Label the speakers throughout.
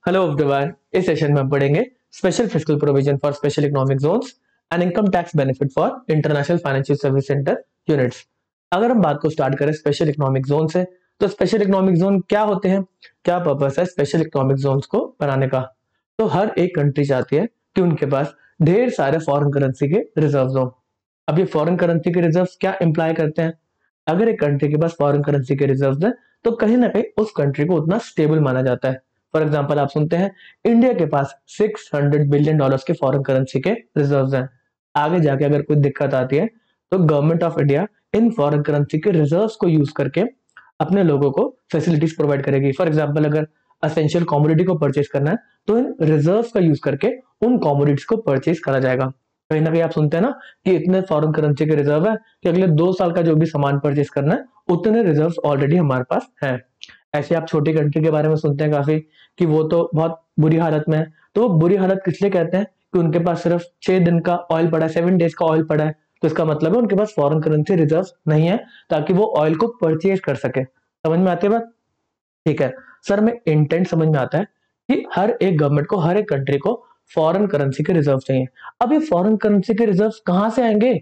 Speaker 1: Hello everyone, इस session में हम पढ़ेंगे special fiscal provision for special economic zones and income tax benefit for international financial service centre units. अगर हम बात को स्टार्ट करें स्पेशल इकोनॉमिक जोन से, तो स्पेशल इकोनॉमिक जोन क्या होते हैं, क्या पर्पस है स्पेशल इकोनॉमिक जोन्स को बनाने का। तो हर एक कंट्री चाहती है कि उनके पास ढेर सारे फॉरेन करेंसी के रिजर्व हो। अब ये फॉरेन करेंसी के रिजर्व क्या इंप्लाई करते हैं? अगर एक कंट्री के पास फॉरेन करेंसी के रिजर्व है तो कहीं ना कहीं उस कंट्री को उतना स्टेबल माना जाता है। फॉर एग्जाम्पल आप सुनते हैं इंडिया के पास $600 बिलियन के फॉरेन करेंसी के रिजर्व्स हैं। आगे जाके अगर कोई दिक्कत आती है तो government of India in foreign currency के रिजर्व्स को यूज करके अपने लोगों को फैसिलिटीज प्रोवाइड करेगी। फॉर एग्जाम्पल अगर असेंशियल कॉमोडिटी को परचेज करना है तो इन रिजर्व्स का यूज करके उन कॉमोडिटीज को परचेज करा जाएगा। कहीं ना कहीं आप सुनते हैं ना कि इतने फॉरेन करेंसी के रिजर्व है कि अगले 2 साल का जो भी सामान परचेज करना है उतने रिजर्व्स ऑलरेडी हमारे पास हैं। ऐसे आप छोटी कंट्री के बारे में सुनते हैं काफी कि वो तो बहुत बुरी हालत में है। तो वो बुरी हालत किस लिए कहते हैं कि उनके पास सिर्फ 6 दिन का ऑयल पड़ा है, 7 डेज का ऑयल पड़ा है। तो इसका मतलब है उनके पास फॉरेन करेंसी रिजर्व नहीं है ताकि वो ऑयल को परचेज कर सके। समझ में आती है बात? ठीक है सर, में इंटेंट समझ में आता है कि हर एक गवर्नमेंट को, हर एक कंट्री को फॉरेन करेंसी के रिजर्व चाहिए। अब ये फॉरेन करेंसी के रिजर्व कहां से आएंगे?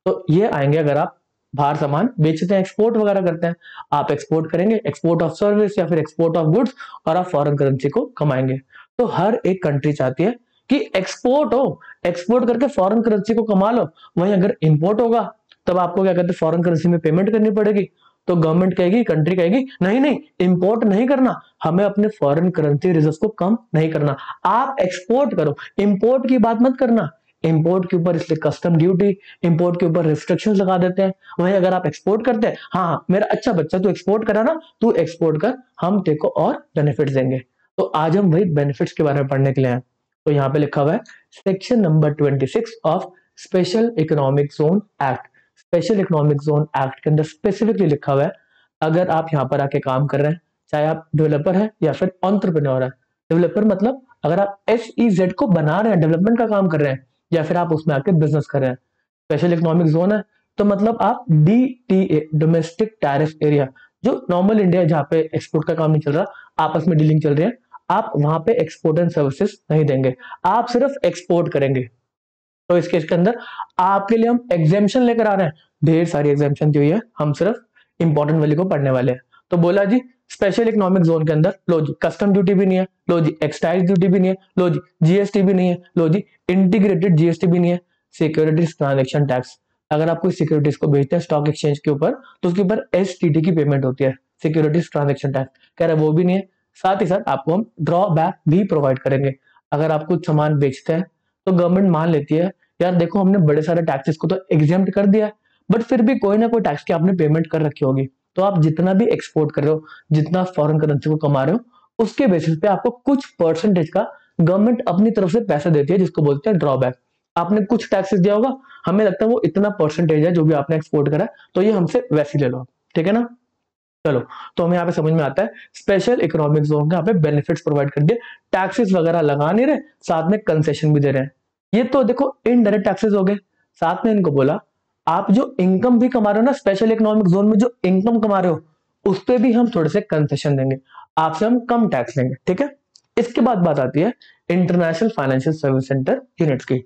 Speaker 1: तो ये आएंगे अगर आप बाहर सामान बेचते हैं, एक्सपोर्ट वगैरह करते हैं। आप एक्सपोर्ट करेंगे, एक्सपोर्ट ऑफ सर्विस या फिर एक्सपोर्ट ऑफ गुड्स, और आप फॉरेन करेंसी को कमाएंगे। तो हर एक कंट्री चाहती है कि एक्सपोर्ट हो, एक्सपोर्ट करके फॉरेन करेंसी को कमा लो। वहीं अगर इंपोर्ट होगा तब आपको क्या कहते हैं, फॉरेन करेंसी में पेमेंट करनी पड़ेगी। तो गवर्नमेंट कहेगी, कंट्री कहेगी नहीं नहीं, इंपोर्ट नहीं करना, हमें अपने फॉरेन करेंसी रिजर्व को कम नहीं करना, आप एक्सपोर्ट करो, इंपोर्ट की बात मत करना। इंपोर्ट के ऊपर इसलिए कस्टम ड्यूटी, इंपोर्ट के ऊपर रिस्ट्रिक्शंस लगा देते हैं। वहीं अगर आप एक्सपोर्ट करते हैं, हाँ हाँ मेरा अच्छा बच्चा तू एक्सपोर्ट करा ना, तू एक्सपोर्ट कर, हम तेरे को और बेनिफिट्स देंगे। तो आज हम वही बेनिफिट्स के बारे में पढ़ने के लिए हैं। तो यहाँ पे लिखा हुआ है section number 26 of special economic zone act. Special economic zone act के अंदर स्पेसिफिकली लिखा हुआ है अगर आप यहाँ पर आके काम कर रहे हैं, चाहे आप डेवलपर है या फिर एंटरप्रेन्योर है। डेवलपर मतलब अगर आप SEZ को बना रहे हैं, डेवलपमेंट का काम कर रहे हैं, या फिर आप उसमें आके बिजनेस कर रहे हैं। स्पेशल इकोनॉमिक जोन है तो मतलब आप DTA, डोमेस्टिक टैरिफ एरिया, जो नॉर्मल इंडिया जहाँ पे एक्सपोर्ट का काम नहीं चल रहा, आपस में डीलिंग चल रही है, आप वहां पे एक्सपोर्ट एंड सर्विसेज नहीं देंगे, आप सिर्फ एक्सपोर्ट करेंगे। तो इस केस के अंदर आपके लिए हम एग्जेम्पशन लेकर आ रहे हैं। ढेर सारी एग्जेम्पशन दी हुई है, हम सिर्फ इंपॉर्टेंट वाली को पढ़ने वाले हैं। तो बोला जी स्पेशल इकोनॉमिक जोन के अंदर लो जी कस्टम ड्यूटी भी नहीं है, लो जी एक्साइज ड्यूटी भी नहीं है, लो जी GST भी नहीं है, लो जी इंटीग्रेटेड GST भी नहीं है। सिक्योरिटीज ट्रांजेक्शन टैक्स, अगर आप कोई सिक्योरिटीज को बेचते हैं स्टॉक एक्सचेंज के ऊपर तो उसके ऊपर STT की पेमेंट होती है, सिक्योरिटीज ट्रांजेक्शन टैक्स कह रहे हैं वो भी नहीं है। साथ ही साथ आपको हम ड्रॉबैक भी प्रोवाइड करेंगे। अगर आप कुछ सामान बेचते हैं तो गवर्नमेंट मान लेती है यार देखो हमने बड़े सारे टैक्सेस को तो एग्जेम्प्ट कर दिया है, बट फिर भी कोई ना कोई टैक्स की आपने पेमेंट कर रखी होगी। तो आप जितना भी एक्सपोर्ट कर रहे हो, जितना फॉरेन करेंसी को कमा रहे हो, उसके बेसिस पे आपको कुछ परसेंटेज का गवर्नमेंट अपनी तरफ से पैसा देती है, जिसको बोलते हैं ड्रॉबैक। आपने कुछ टैक्सेस दिया होगा, हमें लगता है वो इतना परसेंटेज है जो भी आपने एक्सपोर्ट करा है, तो ये हमसे वैसे ले लो, ठीक है ना। चलो, तो हमें यहाँ पे समझ में आता है स्पेशल इकोनॉमिक जोन के यहाँ पे बेनिफिट्स प्रोवाइड कर दिए, टैक्सेस वगैरह लगा नहीं रहे, साथ में कंसेशन भी दे रहे हैं। ये तो देखो इनडायरेक्ट टैक्सेस हो गए। साथ में इनको बोला आप जो इनकम भी कमा रहे हो ना, स्पेशल इकोनॉमिक जोन में जो इनकम कमा रहे हो उस पर भी हम थोड़े से कंसेशन देंगे, आपसे हम कम टैक्स लेंगे, ठीक है। इसके बाद बात आती है international financial service centre units की।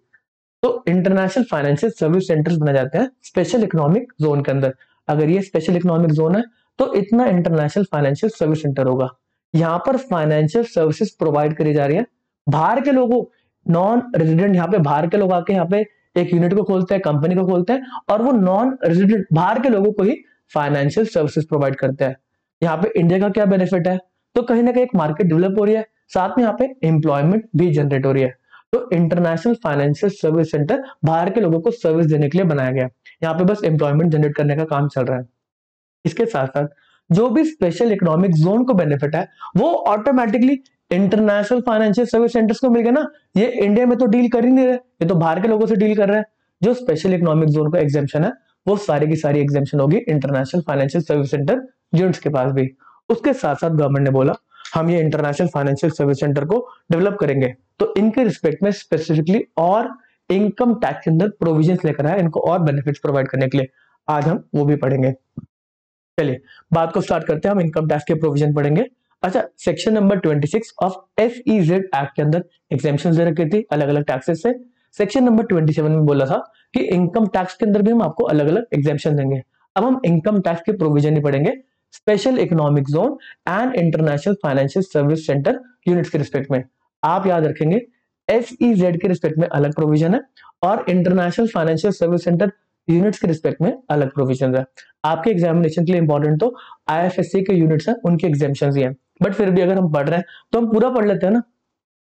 Speaker 1: तो इंटरनेशनल फाइनेंशियल सर्विस सेंटर्स बनाए जाते हैं स्पेशल इकोनॉमिक जोन के अंदर। अगर ये स्पेशल इकोनॉमिक जोन है तो इतना इंटरनेशनल फाइनेंशियल सर्विस सेंटर होगा। यहाँ पर फाइनेंशियल सर्विसेज प्रोवाइड करी जा रही है बाहर के लोगों, नॉन रेजिडेंट, यहाँ पे बाहर के लोग आके यहाँ पे एक यूनिट को खोलते हैं, कंपनी को खोलते हैं, और वो नॉन रेजिडेंट बाहर के लोगों को ही फाइनेंशियल सर्विसेज प्रोवाइड करते हैं। यहाँ पे इंडिया का क्या बेनिफिट है? तो कहीं ना कहीं एक मार्केट डेवलप हो रही है, साथ में यहाँ पे एम्प्लॉयमेंट भी जनरेट हो रही है। तो इंटरनेशनल फाइनेंशियल सर्विस सेंटर बाहर के लोगों को सर्विस देने के लिए बनाया गया। यहाँ पे बस एम्प्लॉयमेंट जनरेट करने का काम चल रहा है। इसके साथ साथ जो भी स्पेशल इकोनॉमिक जोन को बेनिफिट है वो automatically international financial service centres को मिल गया ना। ये इंडिया में तो डील कर ही नहीं रहे, ये तो बाहर के लोगों से डील कर रहे हैं। जो स्पेशल इकोनॉमिक जोन का एग्जेम्पशन है वो सारी की सारी एग्जेम्पशन होगी international financial service centre units के पास भी। उसके साथ साथ गवर्नमेंट ने बोला हम ये इंटरनेशनल फाइनेंशियल सर्विस सेंटर को डेवलप करेंगे, तो इनके रिस्पेक्ट में स्पेसिफिकली और इनकम टैक्स के अंदर प्रोविजंस लेकर आए इनको और बेनिफिट्स प्रोवाइड करने के लिए। आज हम वो भी पढ़ेंगे। चलिए बात को स्टार्ट करते हैं, हम इनकम टैक्स के प्रोविजन पढ़ेंगे। अच्छा, section number 26 of SEZ act के अंदर एग्जेम्पशन दे रखी थी अलग अलग टैक्सेस से। सेक्शन नंबर 27 में बोला था कि इनकम टैक्स के अंदर भी हम आपको अलग अलग एग्जेम्पशन देंगे। अब हम इनकम टैक्स के प्रोविजन ही पढ़ेंगे special economic zone and international financial service centre units के रिस्पेक्ट में। आप याद रखेंगे SEZ के रिस्पेक्ट में अलग प्रोविजन है और international financial service centre units के रिस्पेक्ट में अलग प्रोविजन है। आपके एग्जामिनेशन के लिए इंपॉर्टेंट तो IFSC के यूनिट्स हैं, उनके एग्जाम्पशन ही हैं, बट फिर भी अगर हम पढ़ रहे हैं तो हम पूरा पढ़ लेते हैं ना।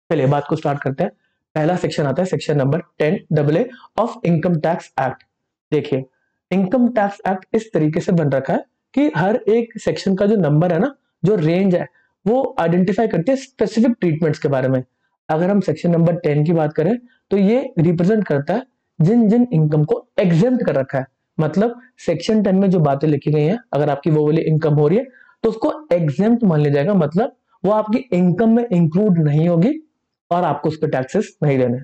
Speaker 1: चलिए बात को स्टार्ट करते हैं। पहला सेक्शन आता है section number 10AA of income tax act. देखिए, इनकम टैक्स एक्ट इस तरीके से बन रखा है कि हर एक सेक्शन का जो नंबर है ना, जो रेंज है, वो आइडेंटिफाई करती है स्पेसिफिक ट्रीटमेंट्स के बारे में। अगर हम सेक्शन नंबर 10 की बात करें तो ये रिप्रेजेंट करता है जिन जिन इनकम को एग्जेम्प्ट कर रखा है। मतलब सेक्शन 10 में जो बातें लिखी गई हैं, अगर आपकी वो वाली इनकम हो रही है तो उसको एग्जेम्प्ट मान लिया जाएगा, मतलब वो आपकी इनकम में इंक्लूड नहीं होगी और आपको उस पर टैक्सेस नहीं देने।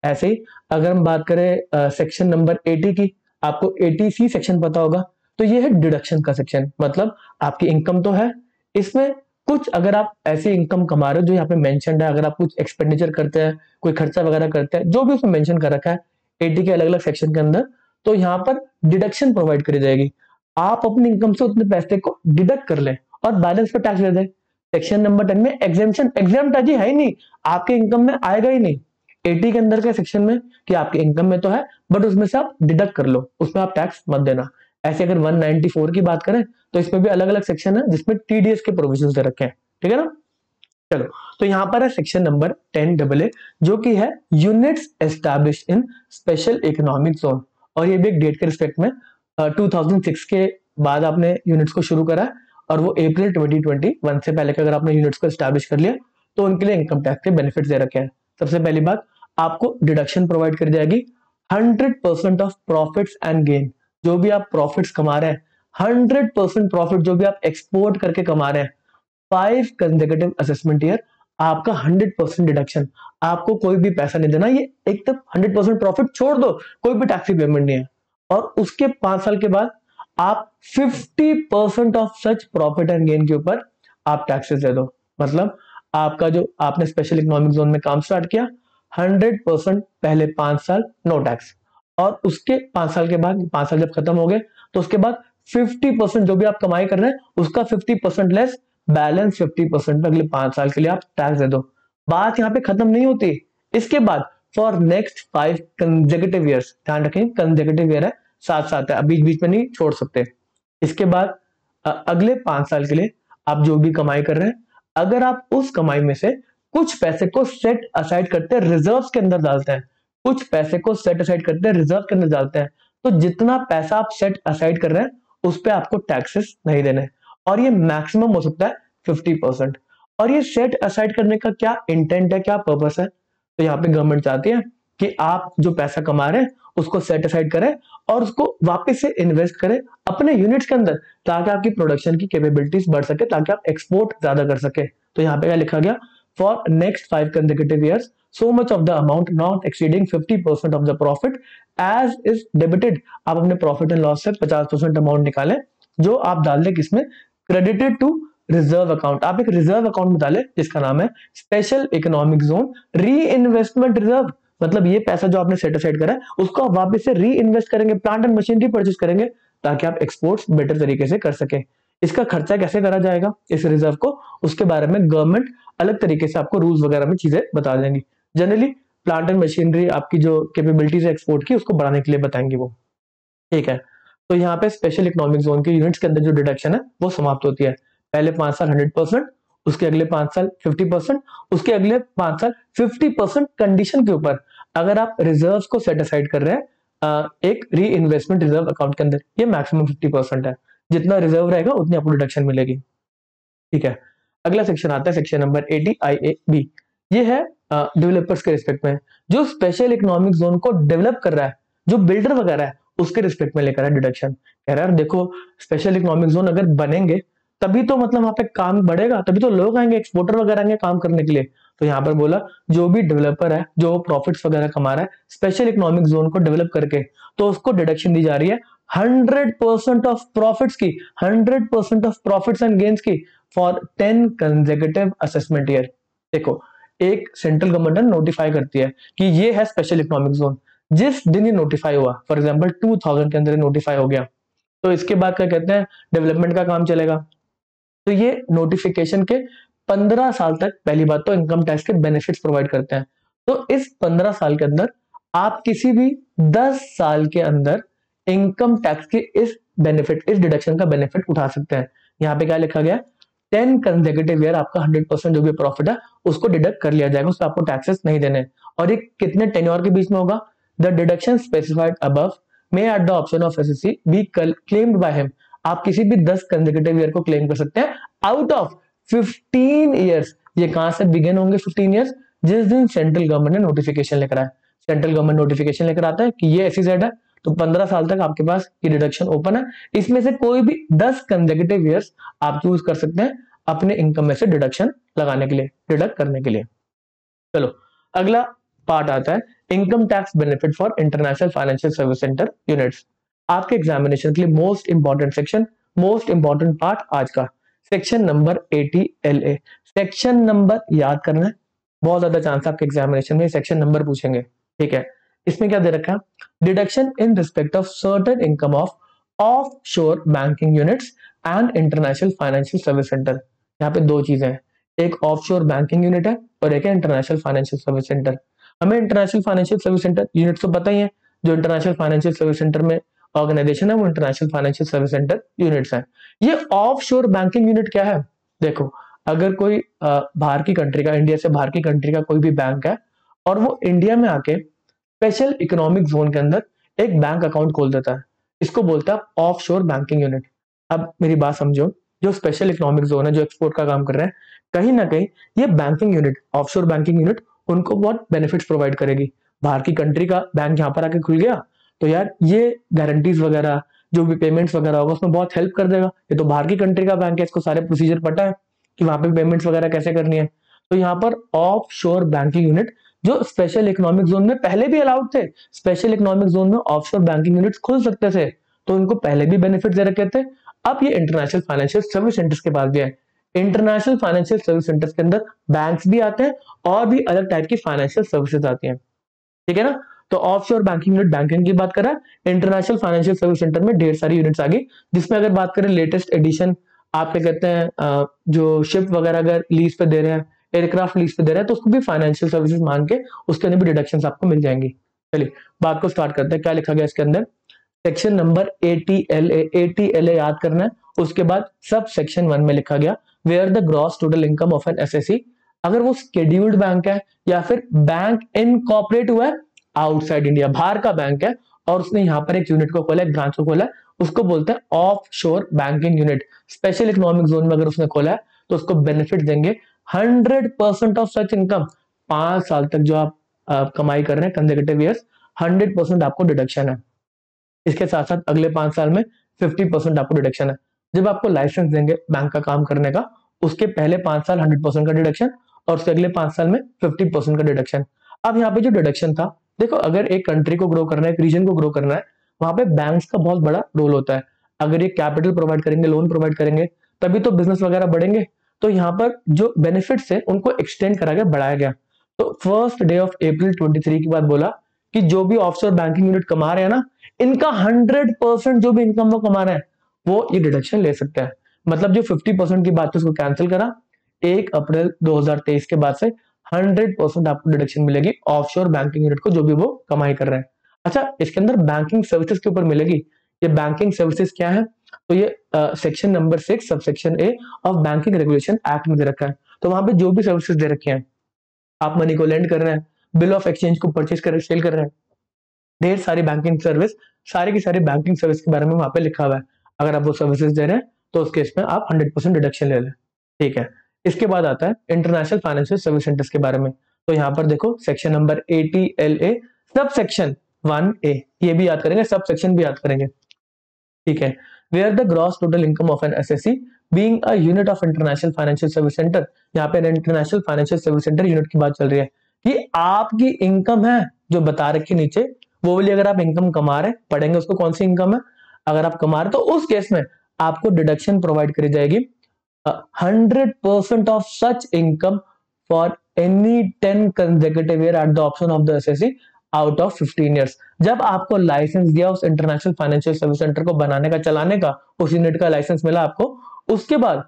Speaker 1: ऐसे ही अगर हम बात करें सेक्शन नंबर 80 की, आपको 80C सेक्शन पता होगा, तो ये है डिडक्शन का सेक्शन। मतलब आपकी इनकम तो है, इसमें कुछ अगर आप ऐसी इनकम कमा रहे हो जो यहाँ पे मेंशन्ड है, अगर आप कुछ एक्सपेंडिचर करते हैं, कोई खर्चा वगैरह करते हैं, जो भी उसमें मेंशन कर रखा है 80 के अलग अलग सेक्शन के अंदर, तो यहाँ पर डिडक्शन प्रोवाइड करी जाएगी। आप अपनी इनकम से उतने पैसे को डिडक्ट कर लें और बैलेंस पे टैक्स दे दें। सेक्शन नंबर 10 में एग्जेम्पशन, एग्जेम्प्ट अजी है ही नहीं, आपके इनकम में आएगा ही नहीं। 80 के अंदर के सेक्शन में कि आपके इनकम में तो है बट उसमें से आप डिडक्ट कर लो, उसमें आप टैक्स मत देना। ऐसे अगर 194 की बात करें तो इसमें भी अलग अलग सेक्शन है जिसमें TDS के प्रोविजन दे रखे हैं, ठीक है ना। चलो, तो यहां पर है सेक्शन नंबर 10AA जो कि है units established in special economic zone, और ये भी एक डेट के रिस्पेक्ट में 2006 के बाद आपने यूनिट्स को शुरू करा और वो अप्रैल 2021 से पहले के अगर आपने यूनिट्स को एस्टैब्लिश कर लिया तो उनके लिए इनकम टैक्स के बेनिफिट दे रखे हैं। सबसे पहली बात, आपको डिडक्शन प्रोवाइड कर जाएगी 100% ऑफ प्रॉफिट्स एंड गेन। जो भी आप प्रॉफिट्स कमा रहे हैं, 100% प्रॉफिट जो भी आप एक्सपोर्ट करके कमा रहे हैं, 5 कंसेक्यूटिव असेसमेंट ईयर, आपका 100% डिडक्शन। आपको कोई भी पैसा नहीं देना, ये एकदम 100% प्रॉफिट छोड़ दो, कोई भी टैक्स पेमेंट नहीं है। और उसके 5 साल के बाद आप 50% of such profit and gain के ऊपर आप टैक्सेस दे दो। मतलब आपका जो आपने स्पेशल इकोनॉमिक जोन में काम स्टार्ट किया, 100% पहले 5 साल नो टैक्स, और उसके 5 साल के बाद, 5 साल जब खत्म हो गए तो उसके बाद 50% जो भी आप कमाई कर रहे हैं उसका 50% लेस, बैलेंस 50% पे अगले 5 साल के लिए आप टैक्स दे दो। बात यहाँ पे खत्म नहीं होती। इसके बाद फॉर नेक्स्ट 5 कंसेक्यूटिव ईयर्स, ध्यान रखें कंसेक्यूटिव ईयर है, साथ साथ है, बीच बीच में नहीं छोड़ सकते। इसके बाद अगले 5 साल के लिए आप जो भी कमाई कर रहे हैं, अगर आप उस कमाई में से कुछ पैसे को सेट असाइड करते हैं, रिजर्व्स के अंदर डालते हैं, कुछ पैसे को सेट असाइड करते हैं, रिजर्व के अंदर डालते हैं, तो जितना पैसा आप सेट असाइड कर रहे हैं उस पर आपको टैक्सेस नहीं देने, और ये मैक्सिमम हो सकता है 50%। और ये सेट असाइड करने का क्या इंटेंट है, क्या पर्पस है, तो यहाँ पे गवर्नमेंट चाहती है कि आप जो पैसा कमा रहे हैं उसको सेट असाइड करें और उसको वापस से इन्वेस्ट करें अपने यूनिट्स के अंदर, ताकि आपकी प्रोडक्शन की कैपेबिलिटीज बढ़ सके, ताकि आप एक्सपोर्ट ज्यादा कर सके। तो यहाँ पे क्या लिखा गया, for next 5 consecutive years so much of the amount not exceeding 50% of the profit as is debited। आप अपने प्रॉफिट एंड लॉस से 50% अमाउंट निकालें जो आप डाल दें किसमें, क्रेडिटेड टू रिजर्व अकाउंट। आप एक रिजर्व अकाउंट में डालें जिसका नाम है स्पेशल इकोनॉमिक जोन री इन्वेस्टमेंट रिजर्व। मतलब ये पैसा जो आपने सेट असाइड करा है उसको आप वापस से री इन्वेस्ट करेंगे, प्लांट एंड मशीनरी परचेज करेंगे, ताकि आप एक्सपोर्ट्स बेटर तरीके से कर सके। इसका खर्चा कैसे करा जाएगा इस रिजर्व को, उसके बारे में गवर्नमेंट अलग तरीके से आपको रूल्स वगैरह में चीजें बता देंगी। जनरली प्लांट एंड मशीनरी आपकी जो कैपेबिलिटीज है एक्सपोर्ट की, उसको बढ़ाने के लिए बताएंगे वो, ठीक है। तो यहाँ पे स्पेशल इकोनॉमिक जोन के यूनिट्स के अंदर जो डिडक्शन है वो समाप्त होती है। पहले 5 साल 100%, उसके अगले 5 साल 50%, उसके अगले 5 साल 50% कंडीशन के ऊपर अगर आप रिजर्व्स को सेट असाइड कर रहे हैं एक री इन्वेस्टमेंट रिजर्व अकाउंट के अंदर, ये मैक्सिमम 50% है। जितना रिजर्व रहेगा उतनी आपको डिडक्शन मिलेगी, ठीक है। अगला सेक्शन आता है सेक्शन नंबर 80IA-B। ये है डेवलपर्स के रिस्पेक्ट में, जो स्पेशल इकोनॉमिक जोन को डेवलप कर रहा है, जो बिल्डर वगैरह है उसके रिस्पेक्ट में लेकर है डिडक्शन। कह रहा है देखो स्पेशल इकोनॉमिक जोन अगर बनेंगे तभी तो मतलब वहां पे काम बढ़ेगा, तभी तो लोग आएंगे, एक्सपोर्टर वगैरह आएंगे काम करने के लिए। तो यहाँ पर बोला जो भी डेवलपर है जो प्रॉफिट्स वगैरह कमा रहा है स्पेशल इकोनॉमिक जोन को डेवलप करके, तो उसको डिडक्शन दी जा रही है 100% ऑफ प्रॉफिट्स की, 100% ऑफ प्रॉफिट्स एंड गेन्स की फॉर 10 कंसेक्यूटिव असेसमेंट ईयर। देखो, एक सेंट्रल गवर्नमेंट नोटिफाई करती है कि ये है स्पेशल इकोनॉमिक जोन। जिस दिन ये नोटिफाई हुआ, फॉर एग्जांपल 2000 के अंदर नोटिफाई हो गया, तो इसके बाद क्या कहते हैं, डेवलपमेंट का काम चलेगा। तो ये नोटिफिकेशन के 15 साल तक पहली बात तो इनकम टैक्स के बेनिफिट्स प्रोवाइड करते हैं। तो इस 15 साल के अंदर आप किसी भी 10 साल के अंदर इनकम टैक्स के इस डिडक्शन का बेनिफिट उठा सकते हैं। यहाँ पे क्या लिखा गया, 10 कंसेक्यूटिव ईयर आपका 100% जो भी प्रॉफिट है उसको डिडक्ट कर लिया जाएगा, उसको आपको टैक्सेस नहीं देने। और ये कितने टेन्योर के बीच में होगा, the deduction specified above may at the option of SSC be claimed by him. आप किसी भी 10 कंसेक्यूटिव ईयर को क्लेम कर सकते हैं आउट ऑफ 15 ईयर्स। ये कहां से बिगिन होंगे 15 ईयर्स, जिस दिन सेंट्रल गवर्नमेंट ने नोटिफिकेशन लेकर आए। सेंट्रल गवर्नमेंट नोटिफिकेशन लेकर आता है कि ये ऐसी जेड है, तो 15 साल तक आपके पास ये डिडक्शन ओपन है। इसमें से कोई भी 10 कंसेक्यूटिव ईयर्स आप चूज कर सकते हैं अपने इनकम में से डिडक्शन लगाने के लिए, डिडक्ट करने के लिए। चलो अगला पार्ट आता है income tax benefit for international financial service centre units. आपके एग्जामिनेशन के लिए most important section, most important part आज का section number 80 LA। Section number याद करना है, बहुत ज्यादा चांस आपके एग्जामिनेशन में सेक्शन नंबर पूछेंगे। ठीक है, इसमें क्या दे रखा है, deduction in respect of certain income offshore banking units and international financial service centre. यहाँ पे दो चीजें हैं, एक ऑफशोर बैंकिंग यूनिट है और एक है इंटरनेशनल फाइनेंशियल सर्विस सेंटर। हमें international financial service centre unit तो पता ही है, जो इंटरनेशनल फाइनेंशियल सर्विस सेंटर में ऑर्गेनाइजेशन है वो international financial service centre units है। ये ऑफशोर बैंकिंग यूनिट क्या है, देखो अगर कोई बाहर की कंट्री का, इंडिया से बाहर की कंट्री का कोई भी बैंक है और वो इंडिया में आके स्पेशल इकोनॉमिक जोन के अंदर एक बैंक अकाउंट खोल देता है, इसको बोलता है ऑफशोर बैंकिंग यूनिट। अब मेरी बात समझो, जो स्पेशल इकोनॉमिक जोन है, जो एक्सपोर्ट का काम कर रहे हैं, कहीं ना कहीं ये banking unit, offshore banking unit उनको बहुत बेनिफिट्स प्रोवाइड करेगी। बाहर की कंट्री का बैंक यहाँ पर आके खुल गया तो यार ये गारंटीज वगैरह, जो भी पेमेंट्स वगैरह होगा उसमें बहुत हेल्प कर देगा। ये तो बाहर की कंट्री का बैंक है, इसको सारे प्रोसीजर पता है कि वहां पे पेमेंट्स वगैरह कैसे करनी है। तो यहाँ पर ऑफ शोर बैंकिंग यूनिट जो स्पेशल इकोनॉमिक जोन में पहले भी अलाउड थे, स्पेशल इकोनॉमिक जोन में ऑफशोर बैंकिंग यूनिट्स खुल सकते थे, तो इनको पहले भी बेनिफिट दे रखे थे। अब ये इंटरनेशनल फाइनेंशियल सर्विस सेंटर्स के पास भी है। इंटरनेशनल फाइनेंशियल सर्विस सेंटर्स के अंदर बैंक्स भी आते हैं और भी अलग टाइप की फाइनेंशियल सर्विसेज आती हैं। ठीक है ना, तो ऑफशोर बैंकिंग यूनिट बैंकिंग की बात कर रहा है। इंटरनेशनल फाइनेंशियल सर्विस सेंटर में ढेर सारी यूनिट्स आ गई, जिसमें अगर बात करें लेटेस्ट एडिशन, आप क्या कहते हैं, जो शिप वगैरह अगर लीज पे दे रहे हैं, एयरक्राफ्ट लीज पे दे रहे हैं, तो उसको भी फाइनेंशियल सर्विसेज मान के उसके अंदर भी डिडक्शन आपको मिल जाएंगी। चलिए बात को स्टार्ट करते हैं, क्या लिखा गया इसके अंदर, सेक्शन नंबर 80 LA याद करना है। उसके बाद सब सेक्शन 1 में लिखा गया where the gross total income of an SSC, अगर वो स्केड्यूल्ड बैंक है या फिर बैंक इनकॉर्पोरेट हुआ है आउटसाइड इंडिया, बाहर का बैंक है और उसने यहाँ पर एक यूनिट को खोला, एक ब्रांच को खोला, उसको बोलते हैं ऑफ शोर banking unit. Special economic zone में अगर उसने खोला है तो उसको बेनिफिट देंगे 100% ऑफ सच इनकम। 5 साल तक जो आप कमाई कर रहे हैं कंसेक्यूटिव ईयर्स, 100% आपको डिडक्शन है। इसके साथ साथ अगले 5 साल में 50% आपको डिडक्शन है। जब आपको लाइसेंस देंगे बैंक का काम करने का, उसके पहले 5 साल 100% का डिडक्शन और उसके अगले 5 साल में 50% का डिडक्शन। अब यहाँ पे जो डिडक्शन था, देखो अगर एक कंट्री को ग्रो करना है, एक रीजन को ग्रो करना है, वहां पे बैंक्स का बहुत बड़ा रोल होता है। अगर ये कैपिटल प्रोवाइड करेंगे, लोन प्रोवाइड करेंगे, तभी तो बिजनेस वगैरह बढ़ेंगे। तो यहाँ पर जो बेनिफिट्स है उनको एक्सटेंड करा गया, बढ़ाया गया। तो 1 डे ऑफ अप्रैल 23 की बात बोला कि जो भी ऑफशोर बैंकिंग यूनिट कमा रहे हैं ना, इनका 100% जो भी इनकम वो कमा रहे हैं वो ये डिडक्शन ले सकते हैं। मतलब जो 50% की बात थी उसको कैंसिल करा, 1 अप्रैल 2023 के बाद से 100% आपको डिडक्शन मिलेगी ऑफशोर बैंकिंग यूनिट को, जो भी वो कमाई कर रहे हैं। अच्छा, इसके अंदर बैंकिंग सर्विसेज के ऊपर मिलेगी। ये बैंकिंग सर्विसेज क्या है, तो ये section number 6 subsection A of banking regulation act में दे रखा है। तो वहां पे जो भी सर्विसेज दे रखे हैं, आप मनी को लेंड कर रहे हैं, बिल ऑफ एक्सचेंज को परचेज कर सेल कर रहे हैं, ढेर सारी बैंकिंग सर्विस, सारी की सारी बैंकिंग सर्विस के बारे में वहां पे लिखा हुआ है। अगर आप वो सर्विसेज दे रहे हैं तो उस केस में आप 100% डिडक्शन ले लें। ठीक है, इसके बाद आता है इंटरनेशनल फाइनेंशियल सर्विस सेंटर्स के बारे में। तो यहाँ पर देखो section number 80 LA sub section 1A, ये भी याद करेंगे, सब सेक्शन भी याद करेंगे। ठीक है, where the gross total income of an SSC being a unit of international financial service centre. यहाँ पे international financial service centre unit की बात चल रही है कि आपकी इनकम है जो बता रखी नीचे, वो वाली अगर आप इनकम कमा रहे हैं, पढ़ेंगे उसको कौन सी इनकम है, अगर आप कमा रहे तो उस केस में आपको डिडक्शन प्रोवाइड करी जाएगी 100% of such income for any 10 consecutive year at the option of the SSC out of 15 years। जब आपको लाइसेंस दिया उस इंटरनेशनल फाइनेंशियल सर्विस सेंटर को बनाने का, चलाने का, उस यूनिट का लाइसेंस मिला आपको, उसके बाद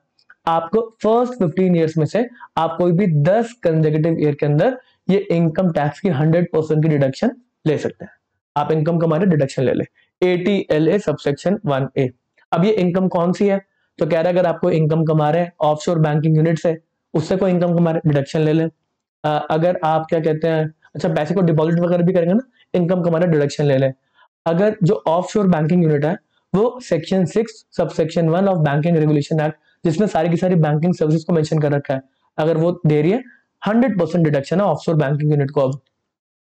Speaker 1: आपको फर्स्ट 15 ईयर्स में से आप कोई भी 10 कंसेक्यूटिव ईयर के अंदर ये इनकम टैक्स की 100% की डिडक्शन ले सकते हैं। आप इनकम कमा रहे डिडक्शन ले ले, ATLA सबसेक्शन 1A। अब ये इनकम कौन सी है? तो कह रहा है अगर आपको इनकम कमा रहे हैं ऑफशोर बैंकिंग यूनिट से, उससे कोई इनकम कमा रहे डिडक्शन ले लें। अगर आप क्या कहते हैं, अच्छा पैसे को डिपॉजिट वगैरह भी करेंगे ना, इनकम कमा रहे डिडक्शन ले लें। अगर जो ऑफशोर बैंकिंग यूनिट है वो section 6 subsection 1 of banking regulation act, जिसमें सारी की सारी बैंकिंग सर्विसेज को मेंशन कर रखा है, अगर वो दे रही है 100% डिडक्शन है ऑफशोर बैंकिंग यूनिट को अब,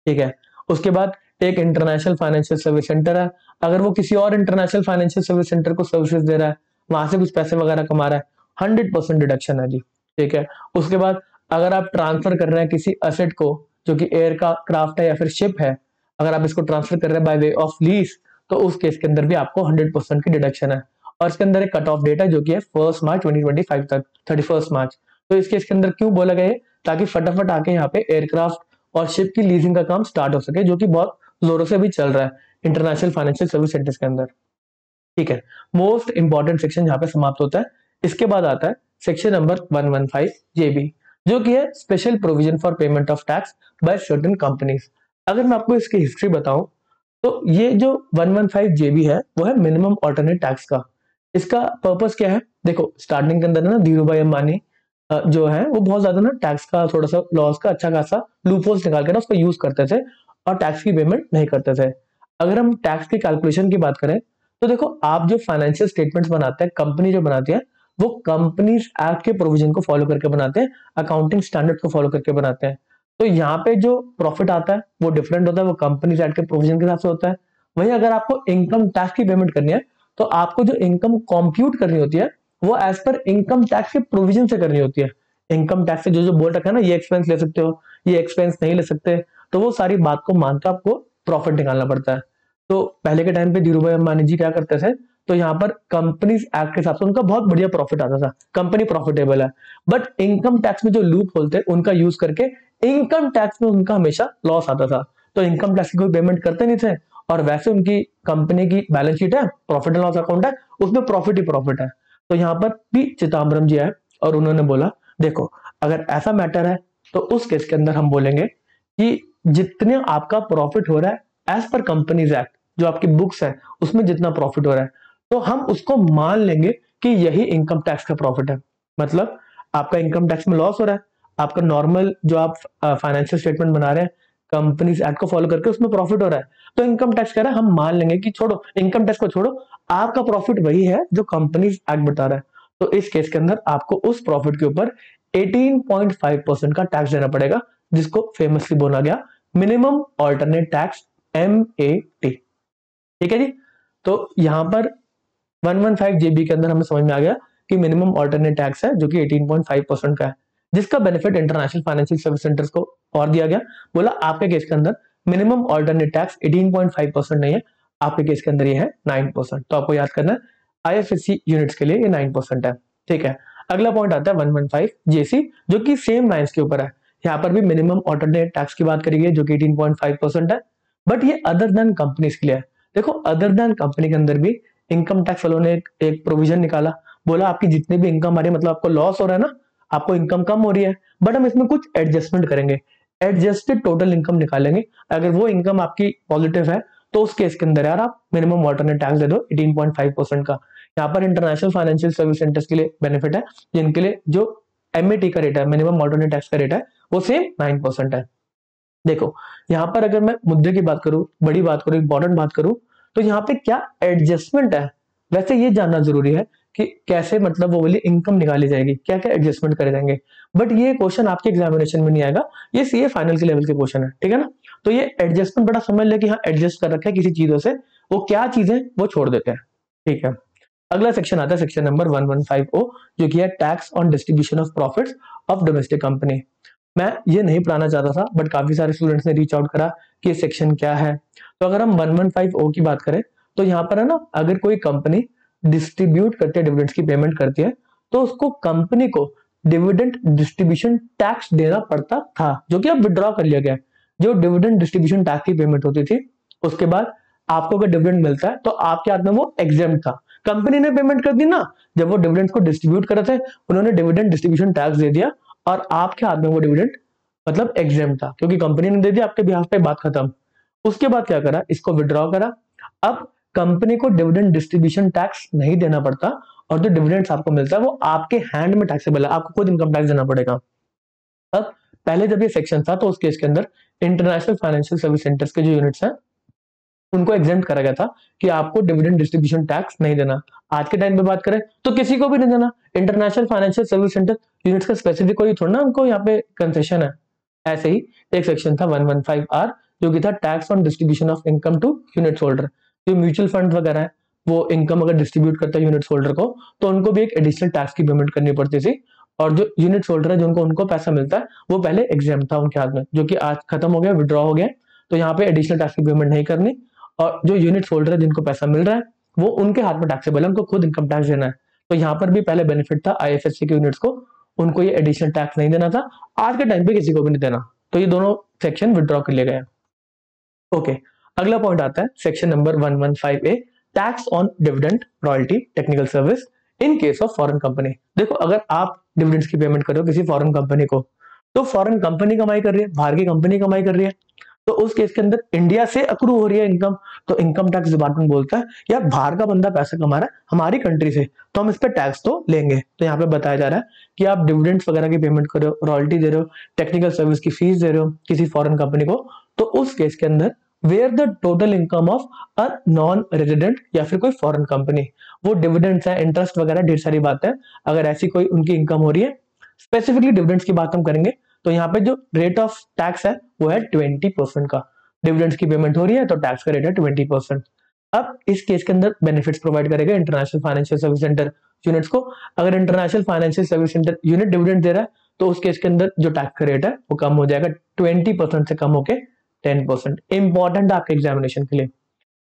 Speaker 1: ठीक है। उसके बाद एक इंटरनेशनल फाइनेंशियल सर्विस सेंटर है, अगर वो किसी और इंटरनेशनल फाइनेंशियल सर्विस सेंटर को सर्विसेज दे रहा है, वहां से कुछ पैसे वगैरह कमा रहा है, 100% डिडक्शन है जी, ठीक है। उसके बाद अगर आप ट्रांसफर कर रहे हैं किसी असेट को जो कि एयर का क्राफ्ट है या फिर शिप है, अगर आप इसको ट्रांसफर कर रहे हैं बाय वे ऑफ लीज, तो उस केस के अंदर भी आपको 100% की डिडक्शन है। और इसके अंदर एक कट ऑफ डेट है जो कि है 1 मार्च 2025 तक, 31 मार्च। तो इस केस के अंदर क्यों बोला गया है? ताकि फटाफट आके यहाँ पे एयरक्राफ्ट और शिप की लीजिंग का काम स्टार्ट हो सके, जो कि बहुत जोरों से भी चल रहा है इंटरनेशनल फाइनेंशियल सर्विस सेंटर्स के अंदर, ठीक है। मोस्ट इंपॉर्टेंट सेक्शन यहाँ पे समाप्त होता है। इसके बाद आता है सेक्शन नंबर 115 JB, जो कि है special provision for payment of tax by certain companies. अगर मैं आपको इसकी हिस्ट्री बताऊं तो ये जो 115 JB है वो है मिनिमम ऑल्टरनेट टैक्स का। इसका पर्पस क्या है? देखो स्टार्टिंग के अंदर ना धीरू भाई अंबानी जो है वो बहुत ज्यादा ना टैक्स का थोड़ा सा लॉस का अच्छा खासा लूपहोल्स निकाल के ना उसको यूज करते थे और टैक्स की पेमेंट नहीं करते थे। अगर हम टैक्स की कैलकुलेशन की बात करें तो देखो आप जो फाइनेंशियल स्टेटमेंट्स बनाते हैं, कंपनी जो बनाती है, वो कंपनीज एक्ट के प्रोविजन को फॉलो करके बनाते हैं, अकाउंटिंग स्टैंडर्ड को फॉलो करके बनाते हैं। तो यहाँ पे जो प्रॉफिट आता है वो डिफरेंट होता है, वो कंपनीज एक्ट के प्रोविजन के हिसाब से होता है। वहीं अगर आपको इनकम टैक्स की पेमेंट करनी है तो आपको जो इनकम कॉम्प्यूट करनी होती है वो एज पर इनकम टैक्स के प्रोविजन से करनी होती है। इनकम टैक्स से जो जो बोल रखा है ना, ये एक्सपेंस ले सकते हो, ये एक्सपेंस नहीं ले सकते, तो वो सारी बात को मानकर आपको प्रॉफिट निकालना पड़ता है। तो पहले के टाइम पे धीरू भाई अंबानी जी क्या करते थे, तो यहाँ पर कंपनीज एक्ट के हिसाब से उनका बहुत बढ़िया प्रॉफिट आता था, कंपनी प्रॉफिटेबल है। बट इनकम टैक्स में जो लूप होल थे उनका यूज करके इनकम टैक्स में उनका हमेशा लॉस आता था, तो इनकम टैक्स की कोई पेमेंट करते नहीं थे। और वैसे उनकी कंपनी की बैलेंस शीट है, प्रॉफिट एंड लॉस अकाउंट है, उसमें प्रॉफिट ही प्रॉफिट है। तो यहाँ पर पी चिदम्बरम जी आए और उन्होंने बोला देखो अगर ऐसा मैटर है तो उस केस के अंदर हम बोलेंगे कि जितने आपका प्रॉफिट हो रहा है एज पर कंपनीज एक्ट, जो आपकी बुक्स है उसमें जितना प्रॉफिट हो रहा है, तो हम उसको मान लेंगे कि यही इनकम टैक्स का प्रॉफिट है। मतलब आपका इनकम टैक्स में लॉस हो रहा है, आपका नॉर्मल जो आप फाइनेंशियल स्टेटमेंट बना रहे हैं कंपनीज एक्ट को फॉलो करके उसमें प्रॉफिट हो रहा है, तो इनकम टैक्स कह रहा है हम मान लेंगे कि छोड़ो इनकम टैक्स को, छोड़ो आपका प्रॉफिट वही है जो कंपनीज एक्ट बता रहा है। तो इस केस के अंदर आपको उस प्रॉफिट के ऊपर 18.5% का टैक्स देना पड़ेगा, जिसको फेमसली बोला गया मिनिमम ऑल्टरनेट टैक्स, MAT, ठीक है जी। तो यहां पर 115 JB के अंदर हमें समझ में आ गया कि मिनिमम ऑल्टरनेट टैक्स है जो कि 18.5% का है, जिसका benefit international financial service centres को और दिया गया। बोला आपके केस के अंदर मिनिमम ऑल्टरनेट टैक्स 18.5% नहीं है, आपके केस के अंदर ये है 9%। तो आपको याद करना है IFSC यूनिट्स के लिए ये 9% है, ठीक है। अगला पॉइंट आता है 115 JC, जो कि सेम लाइंस के ऊपर है। यहाँ पर भी मिनिमम ऑल्टरनेट टैक्स की बात करी गई जो कि 18.5% है, बट ये अदर देन कंपनीज के लिए है। देखो अदर देन कंपनी के अंदर भी इनकम टैक्स वालों ने एक प्रोविजन निकाला, बोला आपकी जितनी भी इनकम आ रही है, मतलब आपको लॉस हो रहा है ना, आपको इनकम कम हो रही है, बट हम इसमें कुछ एडजस्टमेंट करेंगे, एडजस्टेड टोटल इनकम निकालेंगे। अगर वो इनकम आपकी पॉजिटिव है तो उस केस के अंदर यार आप मिनिमम ऑल्टरनेट टैक्स दे दो 18.5% का। यहाँ पर इंटरनेशनल फाइनेंशियल सर्विस सेंटर्स के लिए बेनिफिट है, जिनके लिए जो MAT का रेट है, मिनिमम ऑल्टरनेट टैक्स का रेट है, वो सेम 9% है। देखो यहाँ पर अगर मैं मुद्दे की बात करूं, बड़ी बात करूं, इंपॉर्टेंट बात करूं, तो यहाँ पे क्या एडजस्टमेंट है, वैसे ये जानना जरूरी है कि कैसे मतलब वो वाली इनकम निकाली जाएगी, क्या क्या एडजस्टमेंट करे जाएंगे। बट ये क्वेश्चन आपके एग्जामिनेशन में नहीं आएगा, ये सीए फाइनल के लेवल के क्वेश्चन है, ठीक है ना। तो ये एडजस्टमेंट बड़ा समझ ले कि हाँ एडजस्ट कर रखा है किसी चीजों से, वो क्या चीजें वो छोड़ देते हैं, ठीक है। अगला सेक्शन आता है सेक्शन नंबर 115O, जो कि है tax on distribution of profits of domestic company. मैं ये नहीं पढ़ाना चाहता था बट काफी सारे स्टूडेंट्स ने रीच आउट करा कि सेक्शन क्या है। तो अगर हम 115O की बात करें तो यहाँ पर है ना, अगर कोई कंपनी डिस्ट्रीब्यूट करते डिविडेंड्स की पेमेंट करती है तो उसको कंपनी को डिविडेंड डिस्ट्रीब्यूशन टैक्स देना पड़ता था, जो कि अब विड्रॉ कर लिया गया। जो डिविडेंड डिस्ट्रीब्यूशन टैक्स की पेमेंट होती थी, उसके बाद आपको अगर डिविडेंड मिलता है तो आपके हाथ में वो एग्जेम्प्ट था। कंपनी ने पेमेंट कर दी ना, जब वो डिविडेंड को डिस्ट्रीब्यूट कर रहे थे उन्होंने डिविडेंड डिस्ट्रीब्यूशन टैक्स दे दिया और आपके हाथ में वो डिविडेंड मतलब एग्जेम्प्ट था, क्योंकि कंपनी ने दे दिया आपके बिहाफ पे, बात खत्म। उसके बाद क्या करा, इसको विड्रॉ करा। अब कंपनी को डिविडेंड डिस्ट्रीब्यूशन टैक्स नहीं देना पड़ता और जो डिविडेंड्स आपको मिलता है वो आपके हैंड में टैक्सेबल है, आपको खुद इनकम टैक्स देना पड़ेगा। अब पहले जब ये सेक्शन था तो उस केस के अंदर इंटरनेशनल फाइनेंशियल सर्विस सेंटर्स के जो यूनिट्स हैं उनको एग्जेम्प्ट करा गया था कि आपको डिविडेंड डिस्ट्रीब्यूशन टैक्स नहीं देना। आज के टाइम पे बात करें तो किसी को भी नहीं देना। International financial service centre units का स्पेसिफिक कोई थोड़ा ना उनको यहाँ पे कंसेशन है। ऐसे ही एक सेक्शन था 115R जो कि था tax on distribution of income to unit holder. जो म्यूचुअल फंड वगैरह है वो इनकम अगर डिस्ट्रीब्यूट करता है यूनिट होल्डर को तो उनको भी एक एडिशनल टैक्स की पेमेंट करनी पड़ती थी। और जो यूनिट होल्डर है जो उनको पैसा मिलता है वो पहले एग्जाम था उनके हाथ में, जो कि आज खत्म हो गया, विड्रॉ हो गया। तो यहाँ पे एडिशनल टैक्स की पेमेंट नहीं करनी और जो यूनिट होल्डर है जिनको पैसा मिल रहा है वो उनके हाथ में टैक्सेबल है, उनको खुद इनकम टैक्स देना है। तो यहाँ पर भी पहले बेनिफिट था आईएफएससी के यूनिट्स को, उनको ये एडिशनल टैक्स नहीं देना था। आज के टाइम पे किसी को भी नहीं देना, तो ये दोनों सेक्शन विड्रॉ कर लिए गए। ओके, अगला पॉइंट आता है section number 115A, tax on dividend royalty technical service in case of foreign company. देखो, अगर आप डिविडेंड्स की पेमेंट कर रहे हो किसी फॉरेन कंपनी को, तो फॉरेन कंपनी कमाई कर रही है, बाहर की कंपनी कमाई कर रही है, तो उस केस के अंदर इंडिया से अक्रू हो रही है इनकम, तो इनकम टैक्स डिपार्टमेंट बोलता है यार बाहर का बंदा पैसा कमा रहा है हमारी कंट्री से, तो हम इस पर टैक्स तो लेंगे। तो यहाँ पे बताया जा रहा है कि आप डिविडेंड्स वगैरह की पेमेंट कर रहे हो, रॉयल्टी दे रहे हो, टेक्निकल सर्विस की फीस दे रहे हो किसी फॉरेन कंपनी को, तो उस केस के अंदर where the total income of a non resident या फिर कोई फॉरेन कंपनी, वो डिविडेंड्स है, इंटरेस्ट वगैरह ढेर सारी बात है, अगर ऐसी कोई उनकी इनकम हो रही है, स्पेसिफिकली डिविडेंड्स की बात हम करेंगे, तो यहाँ पे जो रेट ऑफ टैक्स है वो है 20% का। डिविडेंड्स की पेमेंट हो रही है तो टैक्स का रेट है 20%। अब इस केस के अंदर बेनिफिट्स प्रोवाइड करेगा international financial service centre units को। अगर international financial service centre unit dividend दे रहा है तो उस केस के अंदर जो टैक्स का रेट है वो कम हो जाएगा, 20% से कम होके 10%। इंपॉर्टेंट आपके एग्जामिनेशन के लिए।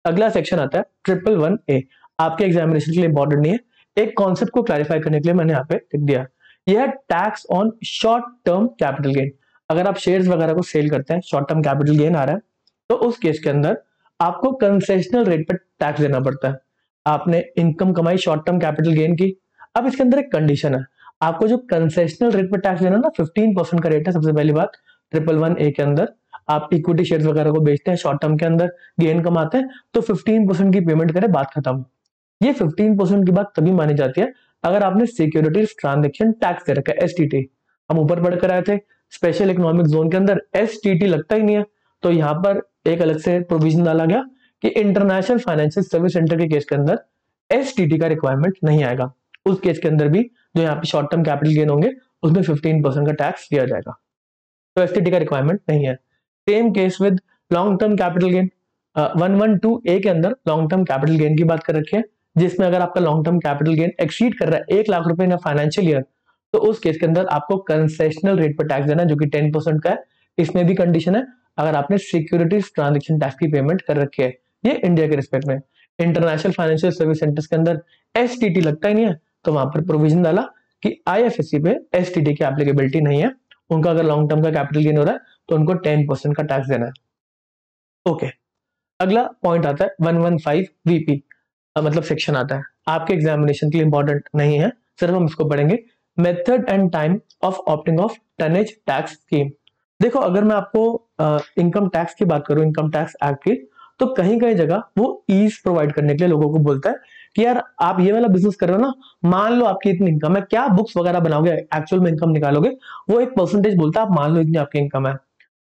Speaker 1: अगला सेक्शन आता है 111A, आपके एग्जामिनेशन के लिए इंपॉर्टेंट नहीं है, एक कॉन्सेप्ट को क्लैरिफाई करने के लिए मैंने यहाँ पे लिख दिया। यह है tax on short term capital gain. अगर आप शेयर्स वगैरह को सेल करते हैं, शॉर्ट टर्म कैपिटल गेन आ रहा है, तो उस केस के अंदर आपको कंसेशनल रेट पर टैक्स देना पड़ता है। आपने इनकम कमाई शॉर्ट टर्म कैपिटल गेन की, अब इसके अंदर एक कंडीशन है, आपको जो कंसेशनल रेट पर टैक्स देना ना 15% का रेट है। सबसे पहली बात 111A के अंदर आप इक्विटी शेयर्स वगैरह को बेचते हैं, शॉर्ट टर्म के अंदर गेन कमाते हैं, तो 15% की पेमेंट करें, बात खत्म। ये 15% की बात तभी मानी जाती है अगर आपने सिक्योरिटीज ट्रांजैक्शन टैक्स दे रखा है, एसटीटी। हम ऊपर पढ़कर आए थे स्पेशल इकोनॉमिक जोन के अंदर एसटीटी लगता ही नहीं है, तो यहाँ पर एक अलग से प्रोविजन डाला गया कि इंटरनेशनल फाइनेंशियल सर्विस सेंटर के केस के अंदर एसटीटी का रिक्वायरमेंट नहीं आएगा। उस केस के अंदर भी जो यहाँ पे शॉर्ट टर्म कैपिटल गेन होंगे उसमें 15% का टैक्स दिया जाएगा, तो एसटीटी का रिक्वायरमेंट नहीं है। Same case with long term capital gain. 112A के अंदर लॉन्ग टर्म कैपिटल गेन की बात कर रखी है, जिसमें अगर आपका long term capital gain exceed कर रहा है 1 लाख रुपए इन फाइनेंशियल ईयर, तो उस केस के अंदर आपको कंसेशनल रेट पर टैक्स देना है जो कि 10% का है। इसमें भी कंडीशन है अगर आपने सिक्योरिटीज ट्रांजैक्शन टैक्स की पेमेंट कर रखी है, ये इंडिया के रिस्पेक्ट में। इंटरनेशनल फाइनेंशियल सर्विस सेंटर्स के अंदर एसटीटी लगता ही नहीं है, तो वहां पर प्रोविजन डाला कि आईएफएससी पे एसटीटी की एप्लीकेबिलिटी नहीं है, उनका अगर लॉन्ग टर्म का कैपिटल गेन हो रहा है तो उनको 10% का टैक्स देना है। ओके, अगला पॉइंट आता है 115VP, मतलब सेक्शन आता है, आपके एग्जामिनेशन के लिए इंपॉर्टेंट नहीं है, सिर्फ हम इसको पढ़ेंगे। Method and time of opting of tonnage tax scheme. देखो, अगर मैं आपको इनकम टैक्स की बात करूं, इनकम टैक्स एक्ट की, तो कहीं कहीं जगह वो ईज प्रोवाइड करने के लिए लोगों को बोलता है कि यार आप ये वाला बिजनेस कर रहे हो ना, मान लो आपकी इतनी इनकम है, क्या बुक्स वगैरह बनाओगे, एक्चुअल में इनकम निकालोगे, वो एक परसेंटेज बोलता है, आप मान लो इतनी आपकी इनकम है।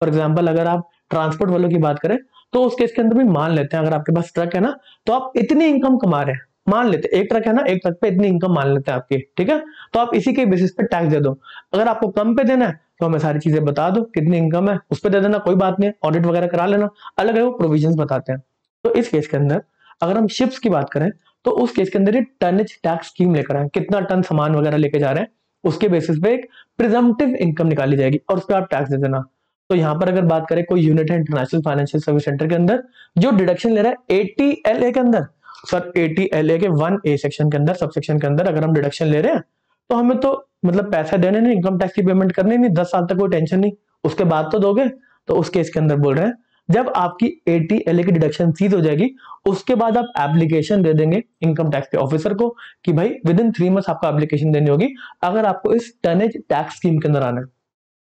Speaker 1: फॉर एग्जाम्पल अगर आप ट्रांसपोर्ट वालों की बात करें तो उस केस के अंदर भी मान लेते हैं अगर आपके पास ट्रक है ना, तो आप इतनी इनकम कमा रहे हैं, मान लेते हैं एक ट्रक है ना, एक ट्रक पे इतनी इनकम मान लेते हैं आपकी, ठीक है, तो आप इसी के बेसिस पे टैक्स दे दो। अगर आपको कम पे देना है तो हमें सारी चीजें बता दो, कितनी इनकम है उस पर दे देना, कोई बात नहीं, ऑडिट वगैरह करा लेना, अलग अलग वो प्रोविजन बताते हैं। तो इस केस के अंदर अगर हम शिप्स की बात करें तो उस केस के अंदर ये टनेज टैक्स स्कीम लेकर आए, कितना टन सामान वगैरह लेके जा रहे हैं उसके बेसिस पे एक प्रिजम्पटिव इनकम निकाली जाएगी और उस पर आप टैक्स दे देना। तो यहाँ पर अगर बात करें कोई यूनिट है इंटरनेशनल फाइनेंशियल सर्विस सेंटर के अंदर जो डिडक्शन ले रहा है 80LA के अंदर, सर 80LA के 1A सेक्शन के अंदर, सब सेक्शन के अंदर अगर हम डिडक्शन ले रहे हैं तो हमें तो मतलब पैसा देने नहीं, इनकम टैक्स की पेमेंट करनी नहीं, 10 साल तक कोई टेंशन नहीं, उसके बाद तो दोगे। तो उस केस के अंदर बोल रहे हैं जब आपकी 80 LA की डिडक्शन सीज हो जाएगी, उसके बाद आप एप्लीकेशन दे देंगे इनकम टैक्स के ऑफिसर को कि भाई विद इन 3 मंथ्स आपको एप्लीकेशन देनी होगी अगर आपको इस टनेज टैक्स स्कीम के अंदर आना है।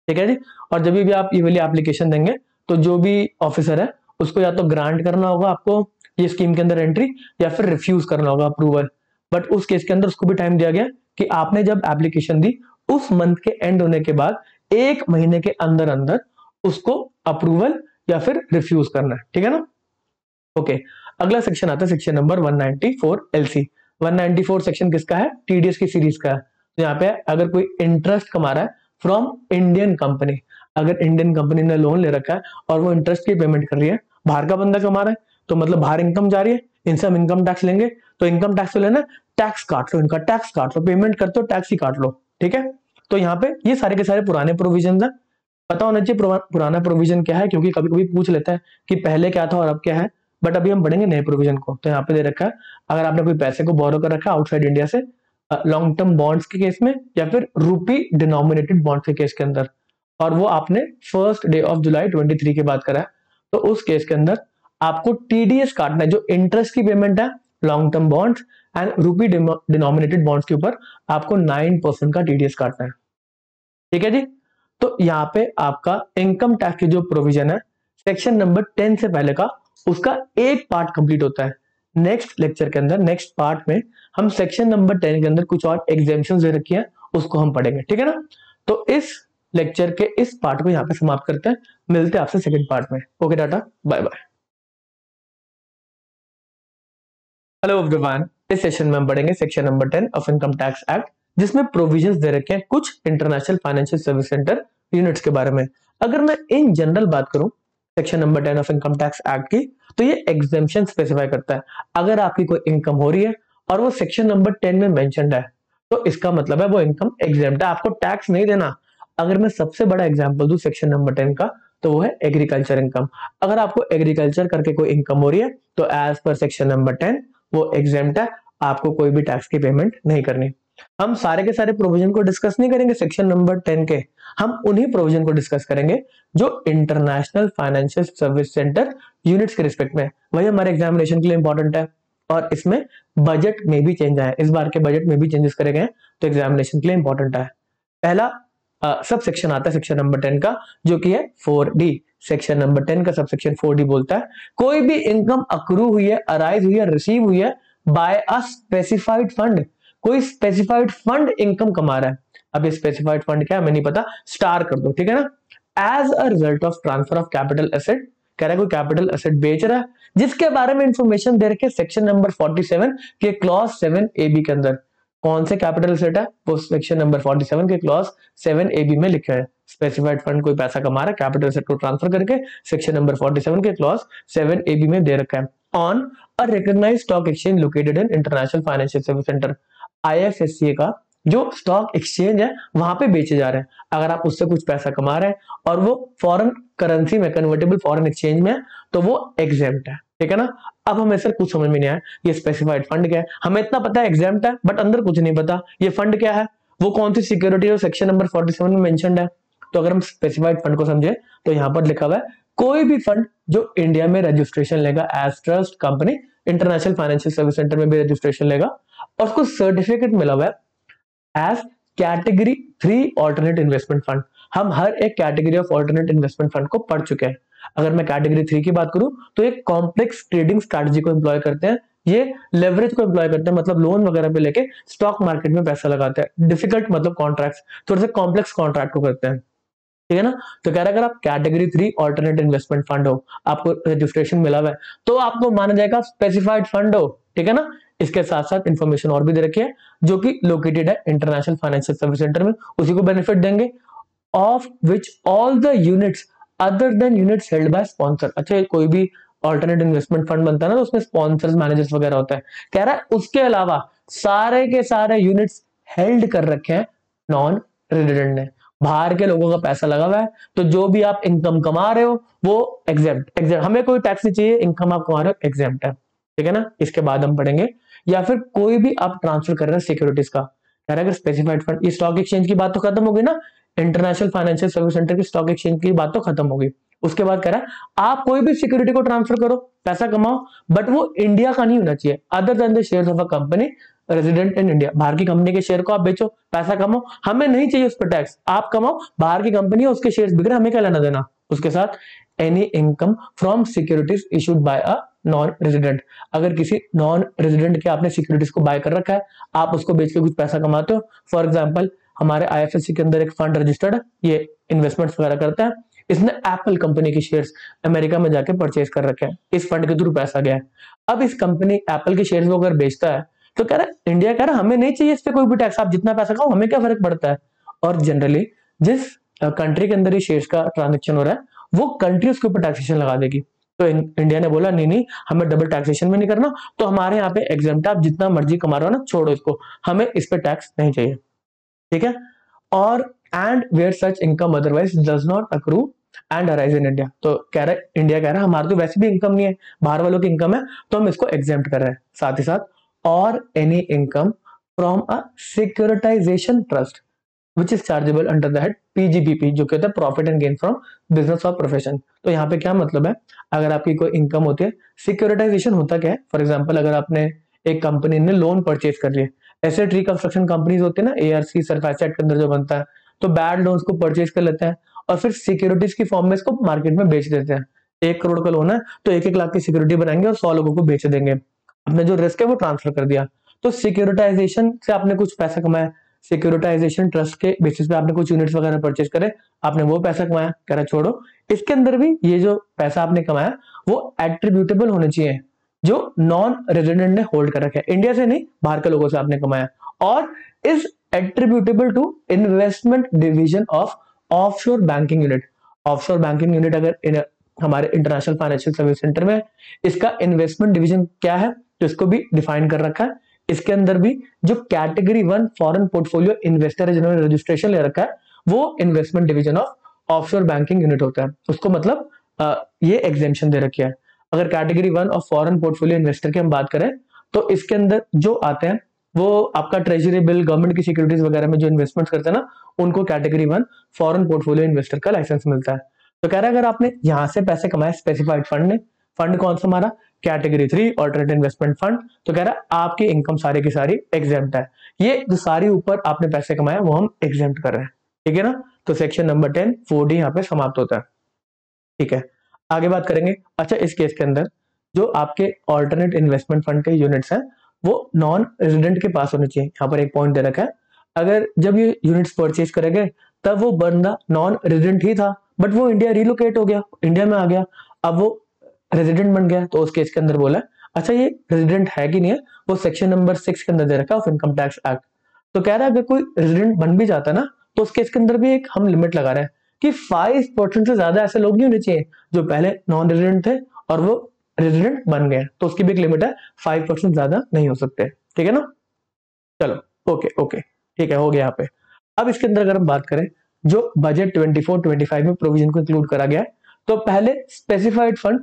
Speaker 1: ठीक है जी। और जब भी आप ये वाली एप्लीकेशन देंगे तो जो भी ऑफिसर है उसको या तो ग्रांट करना होगा आपको ये स्कीम के अंदर एंट्री, या फिर रिफ्यूज करना होगा अप्रूवल। बट उस केस के अंदर उसको भी टाइम दिया गया कि आपने जब एप्लीकेशन दी उस मंथ के एंड होने के बाद 1 महीने के अंदर अंदर उसको अप्रूवल या फिर रिफ्यूज करना है। ठीक है ना। ओके, अगला सेक्शन आता है सेक्शन नंबर 194 LC। 194 सेक्शन किसका है? टीडीएस की सीरीज का है। तो यहाँ पे अगर कोई इंटरेस्ट कमा रहा है फ्रॉम इंडियन कंपनी, अगर इंडियन कंपनी ने लोन ले रखा है और वो इंटरेस्ट की पेमेंट कर रही है, बाहर का बंदा कमा रहा है तो मतलब बाहर इनकम जा रही है, इनसे हम इनकम टैक्स लेंगे। तो इनकम टैक्स तो लेना, टैक्स काट लो, इनका टैक्स काट लो, पेमेंट करते हो टैक्स ही काट लो। ठीक है। तो यहाँ पे ये सारे के सारे पुराने प्रोविजन है, पता होना चाहिए पुराना प्रोविजन क्या है, क्योंकि कभी कभी पूछ लेता है कि पहले क्या था और अब क्या है। बट अभी हम पढ़ेंगे नए प्रोविजन को। तो यहाँ पे दे रखा है अगर आपने कोई पैसे को बोरो कर रखा है आउटसाइड इंडिया से, लॉन्ग टर्म बॉन्ड्स के केस में या फिर रूपी डिनोमिनेटेड बॉन्ड्स के केस के अंदर, और वो आपने 1 जुलाई 23 की बात करा है, तो उस केस के अंदर आपको टीडीएस काटना है। जो इंटरेस्ट की पेमेंट है लॉन्ग टर्म बॉन्ड्स एंड रूपी डिनोमिनेटेड बॉन्ड्स के ऊपर आपको 9% का टीडीएस काटना है। ठीक है जी। तो यहाँ पे आपका इनकम टैक्स की जो प्रोविजन है सेक्शन नंबर 10 से पहले का, उसका एक पार्ट कंप्लीट होता है। नेक्स्ट लेक्चर के अंदर नेक्स्ट पार्ट में हम सेक्शन नंबर 10 के अंदर कुछ और एग्जाम्पशंस दे रखी है उसको हम पढ़ेंगे। ठीक है ना। तो इस लेक्चर के इस पार्ट को यहाँ पे समाप्त करते हैं, मिलते हैं आपसे सेकंड पार्ट में। Okay tata, bye bye. Hello everyone, इस सेशन में हम पढ़ेंगे section number 10 of income tax act, जिसमें प्रोविजंस दे रखे हैं कुछ international financial service centre units के बारे में। अगर मैं इन जनरल बात करूं section number 10 of income tax act की, तो ये एग्जेम्पशन स्पेसिफाई करता है अगर आपकी कोई इनकम हो रही है और वो सेक्शन नंबर 10 में मेंशन्ड है तो इसका मतलब है वो इनकम एग्जेम्प्ट है, आपको टैक्स नहीं देना। अगर मैं सबसे बड़ा एग्जाम्पल दूं सेक्शन नंबर 10 का, तो वो है एग्रीकल्चर इनकम। अगर आपको एग्रीकल्चर करके कोई इनकम हो रही है तो एज पर सेक्शन नंबर 10 वो एग्जेम्प्ट है, आपको कोई भी टैक्स की पेमेंट नहीं करनी। हम सारे के सारे प्रोविजन को डिस्कस नहीं करेंगे सेक्शन नंबर 10 के, हम उन्हीं प्रोविजन को डिस्कस करेंगे जो international financial service centre units के रिस्पेक्ट में, वही हमारे एग्जामिनेशन के लिए इंपॉर्टेंट है। और इसमें बजट में भी चेंज आया, इस बार के बजट में भी चेंजेस करे गए हैं, तो एग्जामिनेशन के लिए इंपॉर्टेंट है। पहला सब सेक्शन आता है सेक्शन नंबर 10 का, जो कि है 4D। सेक्शन नंबर 10 का सब सेक्शन 4D बोलता है कोई भी इनकम अक्रू हुई है, अराइज हुई है, रिसीव हुई है बाय अ स्पेसिफाइड फंड, कोई स्पेसिफाइड फंड इनकम कमा रहा है। अब ये स्पेसिफाइड फंड क्या है हमें नहीं पता, स्टार कर दो। ठीक है ना। As a result of transfer of capital asset, कह रहा है कोई कैपिटल एसेट बेच रहा है जिसके बारे में इंफॉर्मेशन दे रखे सेक्शन नंबर 47 के क्लॉज 7AB के अंदर। कौन से कैपिटल एसेट है वो सेक्शन नंबर 47 के क्लॉज 7AB में लिखा है। स्पेसिफाइड फंड कोई पैसा कमा रहा है कैपिटल एसेट को ट्रांसफर करके, सेक्शन नंबर 47 के क्लॉज 7AB में दे रखा है। On a recognised stock exchange located in international financial service centre, IFSCA का जो स्टॉक एक्सचेंज है वहां पे बेचे जा रहे हैं। अगर आप उससे कुछ पैसा कमा रहे हैं और वो फॉरेन करेंसी में कन्वर्टेबल फॉरेन एक्सचेंज में है तो वो एग्जेम्प्ट है। ठीक है ना। अब हमें सर कुछ समझ में नहीं आया ये स्पेसिफाइड फंड क्या है, हमें इतना पता है एग्जेम्प्ट है बट अंदर कुछ नहीं पता ये फंड क्या है, वो कौन सी सिक्योरिटी है सेक्शन नंबर 47 में मेंशन्ड है। तो अगर हम स्पेसिफाइड फंड को समझे तो यहाँ पर लिखा हुआ है कोई भी फंड जो इंडिया में रजिस्ट्रेशन लेगा as trust company, international financial service centre में भी रजिस्ट्रेशन लेगा और उसको सर्टिफिकेट मिला हुआ है as category 3 alternate investment fund. हम हर एक category of alternate investment fund को पढ़ चुके हैं। अगर मैं कैटेगरी 3 की बात करूं तो एक कॉम्प्लेक्स ट्रेडिंग स्ट्रैटेजी को एम्प्लॉय करते हैं, ये लेवरेज को एम्प्लॉय करते हैं, मतलब लोन वगैरह पे लेके स्टॉक मार्केट में पैसा लगाते हैं। डिफिकल्ट मतलब कॉन्ट्रैक्ट्स, थोड़े से कॉम्प्लेक्स कॉन्ट्रैक्ट को करते हैं। ठीक है ना। तो कह रहा है अगर आप कैटेगरी 3 ऑल्टरनेट इन्वेस्टमेंट फंड हो, आपको रजिस्ट्रेशन मिला हुआ है तो आपको माना जाएगा स्पेसिफाइड फंड हो। ठीक है ना। इसके साथ साथ इंफॉर्मेशन और भी दे रखी है जो कि लोकेटेड है इंटरनेशनल फाइनेंशियल सर्विस सेंटर में, उसी को बेनिफिट देंगे। Of which all the units other than units held by sponsor. अच्छा, कोई भी ऑल्टरनेट इन्वेस्टमेंट फंड बनता है ना तो उसमें स्पॉन्सर्स मैनेजर्स वगैरह होता है। कह रहा है उसके अलावा सारे के सारे यूनिट्स हेल्ड कर रखे हैं नॉन रेजिडेंट ने, बाहर के लोगों का पैसा लगा हुआ है, तो जो भी आप इनकम कमा रहे हो वो एग्जेम्प्ट, हमें कोई टैक्स नहीं चाहिए, इनकम आप कमा रहे हो एग्जेम्प्ट है। ठीक है ना। इसके बाद हम पढ़ेंगे या फिर कोई भी आप ट्रांसफर कर रहे हैं सिक्योरिटीज का, कह रहा है अगर स्पेसिफाइड फंड, ये स्टॉक एक्सचेंज की बात तो खत्म हो गई ना, इंटरनेशनल फाइनेंशियल सर्विस सेंटर की स्टॉक एक्सचेंज की बात तो खत्म हो गई। उसके बाद कह रहा है आप कोई भी सिक्योरिटी को ट्रांसफर करो, पैसा कमाओ, बट वो इंडिया का नहीं होना चाहिए, other than the shares of a company resident in India. बाहर की कंपनी के शेयर को आप बेचो, पैसा कमाओ, हमें नहीं चाहिए उस पर टैक्स, आप कमाओ, बाहर की कंपनी है उसके शेयर्स बिक रहे, हमें क्या लेना देना। उसके साथ any income from securities issued by a non resident, अगर किसी नॉन रेजिडेंट के आपने सिक्योरिटीज को बाय कर रखा है, आप उसको बेच के कुछ पैसा कमाते हो। फॉर एग्जाम्पल हमारे आईएफएससी के अंदर एक फंड रजिस्टर्ड है, ये इन्वेस्टमेंट्स वगैरह करता है, इसने एप्पल कंपनी के शेयर्स अमेरिका में जाके परचेज कर रखे हैं, इस फंड के थ्रू पैसा गया है। अब इस कंपनी एप्पल के शेयर्स वो अगर बेचता है तो कह रहा है इंडिया कह रहा है हमें नहीं चाहिए इस पे कोई भी टैक्स, आप जितना पैसा खाओ, हमें क्या फर्क पड़ता है। और जनरली जिस कंट्री के अंदर ये शेयर्स का ट्रांजेक्शन हो रहा है वो कंट्री उसके ऊपर टैक्सेशन लगा देगी। तो इंडिया ने बोला नहीं नहीं, हमें डबल टैक्सेशन में नहीं करना, तो हमारे यहाँ पे एग्जाम्प्ट, आप जितना मर्जी कमा रहे हो ना, छोड़ो इसको, हमें इस पे टैक्स नहीं चाहिए, ठीक है। और and where such income otherwise does not accrue and arise in India, तो कह रहा है इंडिया कह रहा है हमारा तो वैसे भी इनकम नहीं है, बाहर वालों की इनकम है, तो हम इसको एग्जेम्प्ट कर रहे हैं। साथ ही साथ और any income from a securitisation trust which is chargeable under the head PGBP, जो कहता है profit and gain from business और प्रोफेशन। तो यहाँ पे क्या मतलब है, अगर आपकी कोई इनकम होती है, सिक्योरिटाइजेशन होता क्या है, फॉर एग्जाम्पल अगर आपने एक कंपनी ने लोन परचेज कर लिया, ऐसे ट्री कंस्ट्रक्शन कंपनीज होती है ना, एआरसी सरफेसेट के अंदर जो बनता है, तो बैड लोन्स को परचेज कर लेते हैं और फिर सिक्योरिटीज की फॉर्म में इसको मार्केट में बेच देते हैं। 1 करोड़ का लोन है तो 1-1 लाख की सिक्योरिटी बनाएंगे और 100 लोगों को बेच देंगे, अपने जो रिस्क है वो ट्रांसफर कर दिया। तो सिक्योरिटाइजेशन से आपने कुछ पैसा कमाया, सिक्योरिटाइजेशन ट्रस्ट के बेसिस पे आपने कुछ यूनिट्स वगैरह परचेज करे, आपने वो पैसा कमाया, कह रहा छोड़ो, इसके अंदर भी ये जो पैसा आपने कमाया वो एट्रीब्यूटेबल होने चाहिए, जो नॉन रेजिडेंट ने होल्ड कर रखा है, इंडिया से नहीं बाहर के लोगों से आपने कमाया, or is attributable to investment division of offshore banking unit. Offshore banking unit अगर हमारे इंटरनेशनल फाइनेंशियल सर्विस सेंटर में, इसका इन्वेस्टमेंट डिवीजन क्या है तो इसको भी डिफाइन कर रखा है। इसके अंदर भी जो कैटेगरी 1 फॉरेन पोर्टफोलियो इन्वेस्टर है जिन्होंने रजिस्ट्रेशन ले रखा है, वो investment division of offshore banking unit होता है, उसको मतलब ये एग्जेम्पशन दे रखी है। अगर category 1 of foreign portfolio investor की हम बात करें तो इसके अंदर जो आते हैं वो आपका ट्रेजरी बिल, गवर्नमेंट की सिक्योरिटीज वगैरह में जो इन्वेस्टमेंट करते हैं ना, उनको कैटेगरी 1 फॉरेन पोर्टफोलियो इन्वेस्टर का लाइसेंस मिलता है। तो कह रहा है अगर आपने यहां से पैसे कमाए स्पेसिफाइड फंड ने, फंड कौन सा हमारा, कैटेगरी 3 ऑल्टरनेट इन्वेस्टमेंट फंड, तो कह रहा है आपकी इनकम सारी की सारी एग्जेम्प्ट है, ये जो सारी ऊपर आपने पैसे कमाए वो हम एग्जेम्प्ट कर रहे हैं, ठीक है ना। तो सेक्शन नंबर 10 4D यहाँ पे समाप्त होता है, ठीक है। आगे बात करेंगे। अच्छा, इस केस के अंदर जो आपके ऑल्टरनेट इन्वेस्टमेंट फंड के यूनिट्स हैं वो नॉन रेजिडेंट के पास होने चाहिए। यहाँ पर एक पॉइंट दे रखा है, अगर जब ये यूनिट्स परचेज करेंगे तब वो बंदा नॉन रेजिडेंट ही था, बट वो इंडिया रिलोकेट हो गया, इंडिया में आ गया, अब वो रेजिडेंट बन गया, तो उस केस के अंदर बोला अच्छा ये रेजिडेंट है कि नहीं है, वो सेक्शन नंबर 6 के अंदर दे रखा है ऑफ इनकम टैक्स एक्ट। तो कह रहा है अगर कोई रेजिडेंट बन भी जाता है ना, तो उस केस के अंदर भी एक हम लिमिट लगा रहे हैं कि 5% से ज्यादा ऐसे लोग नहीं होने चाहिए जो पहले नॉन रेजिडेंट थे और वो रेजिडेंट बन गए, तो उसकी भी एक लिमिट है, 5% ज्यादा नहीं हो सकते, ठीक है ना। चलो ओके ओके, ठीक है, हो गया यहाँ पे। अब इसके अंदर अगर हम बात करें जो बजट 24-25 में प्रोविजन को इंक्लूड करा गया है, तो पहले specified fund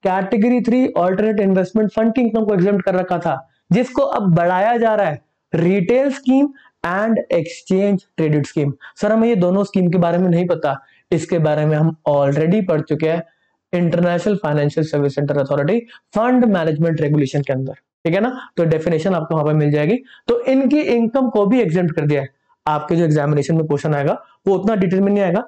Speaker 1: category 3 alternate investment fund की इनकम को एग्जेम्प्ट कर रखा था, जिसको अब बढ़ाया जा रहा है retail scheme and exchange traded scheme. Sir हमें ये दोनों स्कीम के बारे में नहीं पता, इसके बारे में हम ऑलरेडी पढ़ चुके हैं international financial service centre authority fund management regulation के अंदर, ठीक है ना। तो डेफिनेशन आपको वहां पर मिल जाएगी। तो इनकी इनकम को भी एग्जेम्प्ट कर दिया है। आपके जो एग्जामिनेशन में क्वेश्चन आएगा वो उतना डिटेल में नहीं आएगा,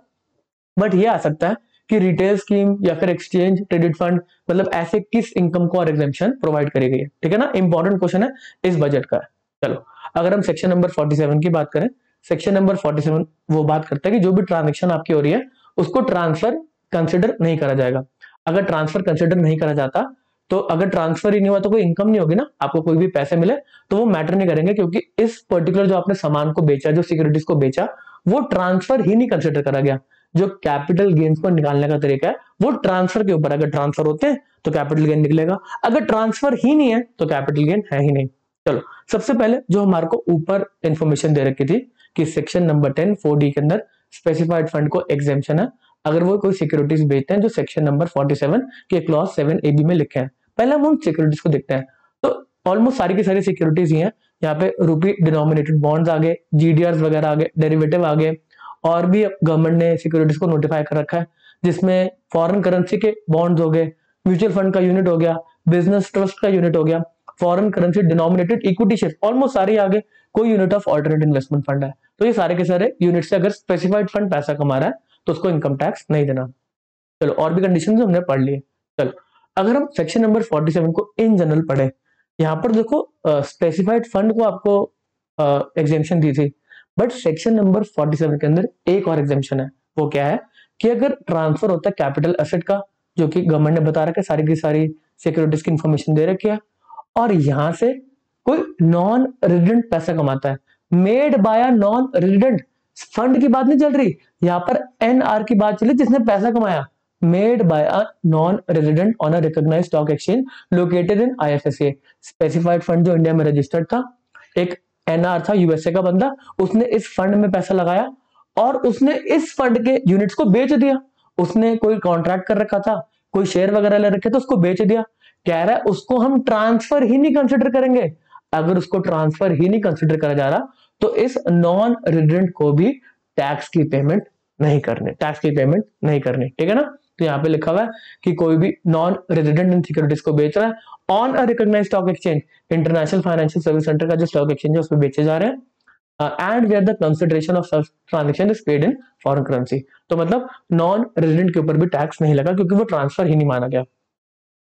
Speaker 1: बट ये आ सकता है कि रिटेल स्कीम या फिर एक्सचेंज ट्रेडेड फंड, मतलब ऐसे किस इनकम को और एग्जेम्पशन प्रोवाइड करी गई है, ठीक है ना। इंपॉर्टेंट क्वेश्चन है इस बजट का। चलो अगर हम सेक्शन नंबर 47 की बात करें, सेक्शन नंबर 47 वो बात करता है कि जो भी ट्रांजेक्शन आपकी हो रही है उसको ट्रांसफर कंसिडर नहीं करा जाएगा। अगर ट्रांसफर कंसिडर नहीं करा जाता तो अगर ट्रांसफर ही नहीं हुआ तो कोई इनकम नहीं होगी ना, आपको कोई भी पैसे मिले तो वो मैटर नहीं करेंगे, क्योंकि इस पर्टिकुलर जो आपने सामान को बेचा, जो सिक्योरिटीज को बेचा, वो ट्रांसफर ही नहीं कंसिडर करा गया। जो कैपिटल गेन्स को निकालने का तरीका है वो ट्रांसफर के ऊपर, अगर ट्रांसफर होते हैं तो कैपिटल गेन निकलेगा, अगर ट्रांसफर ही नहीं है तो कैपिटल गेन है ही नहीं। चलो सबसे पहले जो हमारे को ऊपर इंफॉर्मेशन दे रखी थी कि सेक्शन नंबर 10 4D के अंदर स्पेसिफाइड फंड को एग्जेम्पशन है अगर वो कोई सिक्योरिटीज बेचते हैं जो सेक्शन नंबर 47 के क्लॉज 7AB में लिखे हैं। पहले हम उन सिक्योरिटीज को देखते हैं। तो ऑलमोस्ट सारी की सारी सिक्योरिटीज ही हैं यहाँ पे रुपी डिनोमिनेटेड बॉन्ड्स आ गए, जीडीआर वगैरह आ गए, डेरिवेटिव आ गए, और भी गवर्नमेंट ने सिक्योरिटीज को नोटिफाई कर रखा है जिसमें फॉरेन करेंसी के बॉन्ड्स हो गए, म्यूचुअल फंड का यूनिट हो गया, बिजनेस ट्रस्ट का यूनिट हो गया, foreign currency denominated equity share, almost सारे आ गए, कोई unit of alternate investment fund है। तो ये सारे के सारे यूनिट से अगर स्पेसिफाइड फंड पैसा कमा रहा है तो उसको इनकम टैक्स नहीं देना। चलो और भी कंडीशन हमने पढ़ लिए। चलो अगर हम सेक्शन नंबर 47 को इन जनरल पढ़े, यहाँ पर देखो स्पेसिफाइड फंड को आपको एग्जेम्पशन दी थी, बट सेक्शन नंबर 47 के अंदर एक और एग्जेम्पशन है। वो क्या है कि अगर ट्रांसफर होता है कैपिटल एसेट का, जो कि गवर्नमेंट ने बता रखा है, सारी की सारी सिक्योरिटीज की इंफॉर्मेशन दे रखी है, और यहां से कोई नॉन रेजिडेंट पैसा कमाता है, made by a non resident, fund की बात नहीं चल रही यहाँ पर, एनआर की बात चली जिसने पैसा कमाया, made by a non resident on a recognised stock exchange located in IFSC. Specified fund जो इंडिया में रजिस्टर्ड था, एक एनआर था यूएसए का बंदा, उसने इस फंड में पैसा लगाया और उसने इस फंड के यूनिट्स को बेच दिया। उसने कोई कॉन्ट्रैक्ट कर रखा था, कोई शेयर वगैरह ले रखे थे, उसको बेच दिया। कह रहा है उसको हम ट्रांसफर ही नहीं कंसिडर करेंगे। अगर उसको ट्रांसफर ही नहीं कंसिडर करा जा रहा तो इस नॉन रेजिडेंट को भी टैक्स की पेमेंट नहीं करनी, ठीक है ना। तो यहाँ पे लिखा हुआ है कि कोई भी नॉन रेजिडेंट इन सिक्योरिटीज को बेच रहा है on a recognised stock exchange, international financial service centre का जो स्टॉक एक्सचेंज है उसमें बेचे जा रहे हैं, and where the consideration of such transaction is paid in foreign currency. तो मतलब नॉन रेजिडेंट के ऊपर भी टैक्स नहीं लगा क्योंकि वो ट्रांसफर ही नहीं माना गया,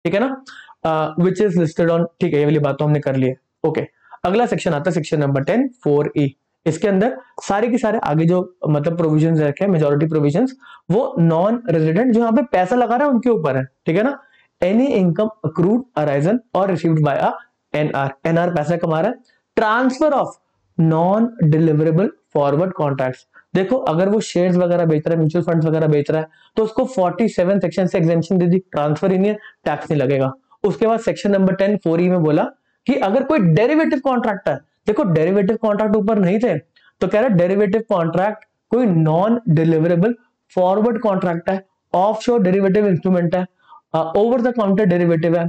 Speaker 1: ठीक है ना, विच इज लिस्टेड ऑन, ठीक है, ये वाली बात तो हमने कर ली है। ओके, अगला सेक्शन आता है सेक्शन नंबर 10 4E। इसके अंदर सारे के सारे आगे जो मतलब प्रोविजंस रखे हैं, मेजॉरिटी प्रोविजंस, वो नॉन रेजिडेंट जो यहाँ पे पैसा लगा रहा है उनके ऊपर है, ठीक है ना। Any income accrued arisen or received by a NR, NR पैसा कमा रहा है, transfer of non deliverable forward contracts. देखो अगर वो शेयर्स वगैरह बेच रहा है, म्यूचुअल फंड्स वगैरह बेच रहा है, तो उसको 47 सेक्शन से एग्जेम्पशन दे दी, ट्रांसफर ही नहीं है, टैक्स नहीं लगेगा। उसके बाद सेक्शन नंबर 10 4E में बोला कि अगर कोई डेरिवेटिव कॉन्ट्रैक्ट है, देखो डेरिवेटिव कॉन्ट्रैक्ट ऊपर नहीं थे, तो कह रहा है डेरिवेटिव कॉन्ट्रैक्ट कोई नॉन डिलीवरेबल फॉरवर्ड कॉन्ट्रैक्ट है, ऑफशोर डेरिवेटिव इंस्ट्रूमेंट है, ओवर द काउंटर डेरिवेटिव है,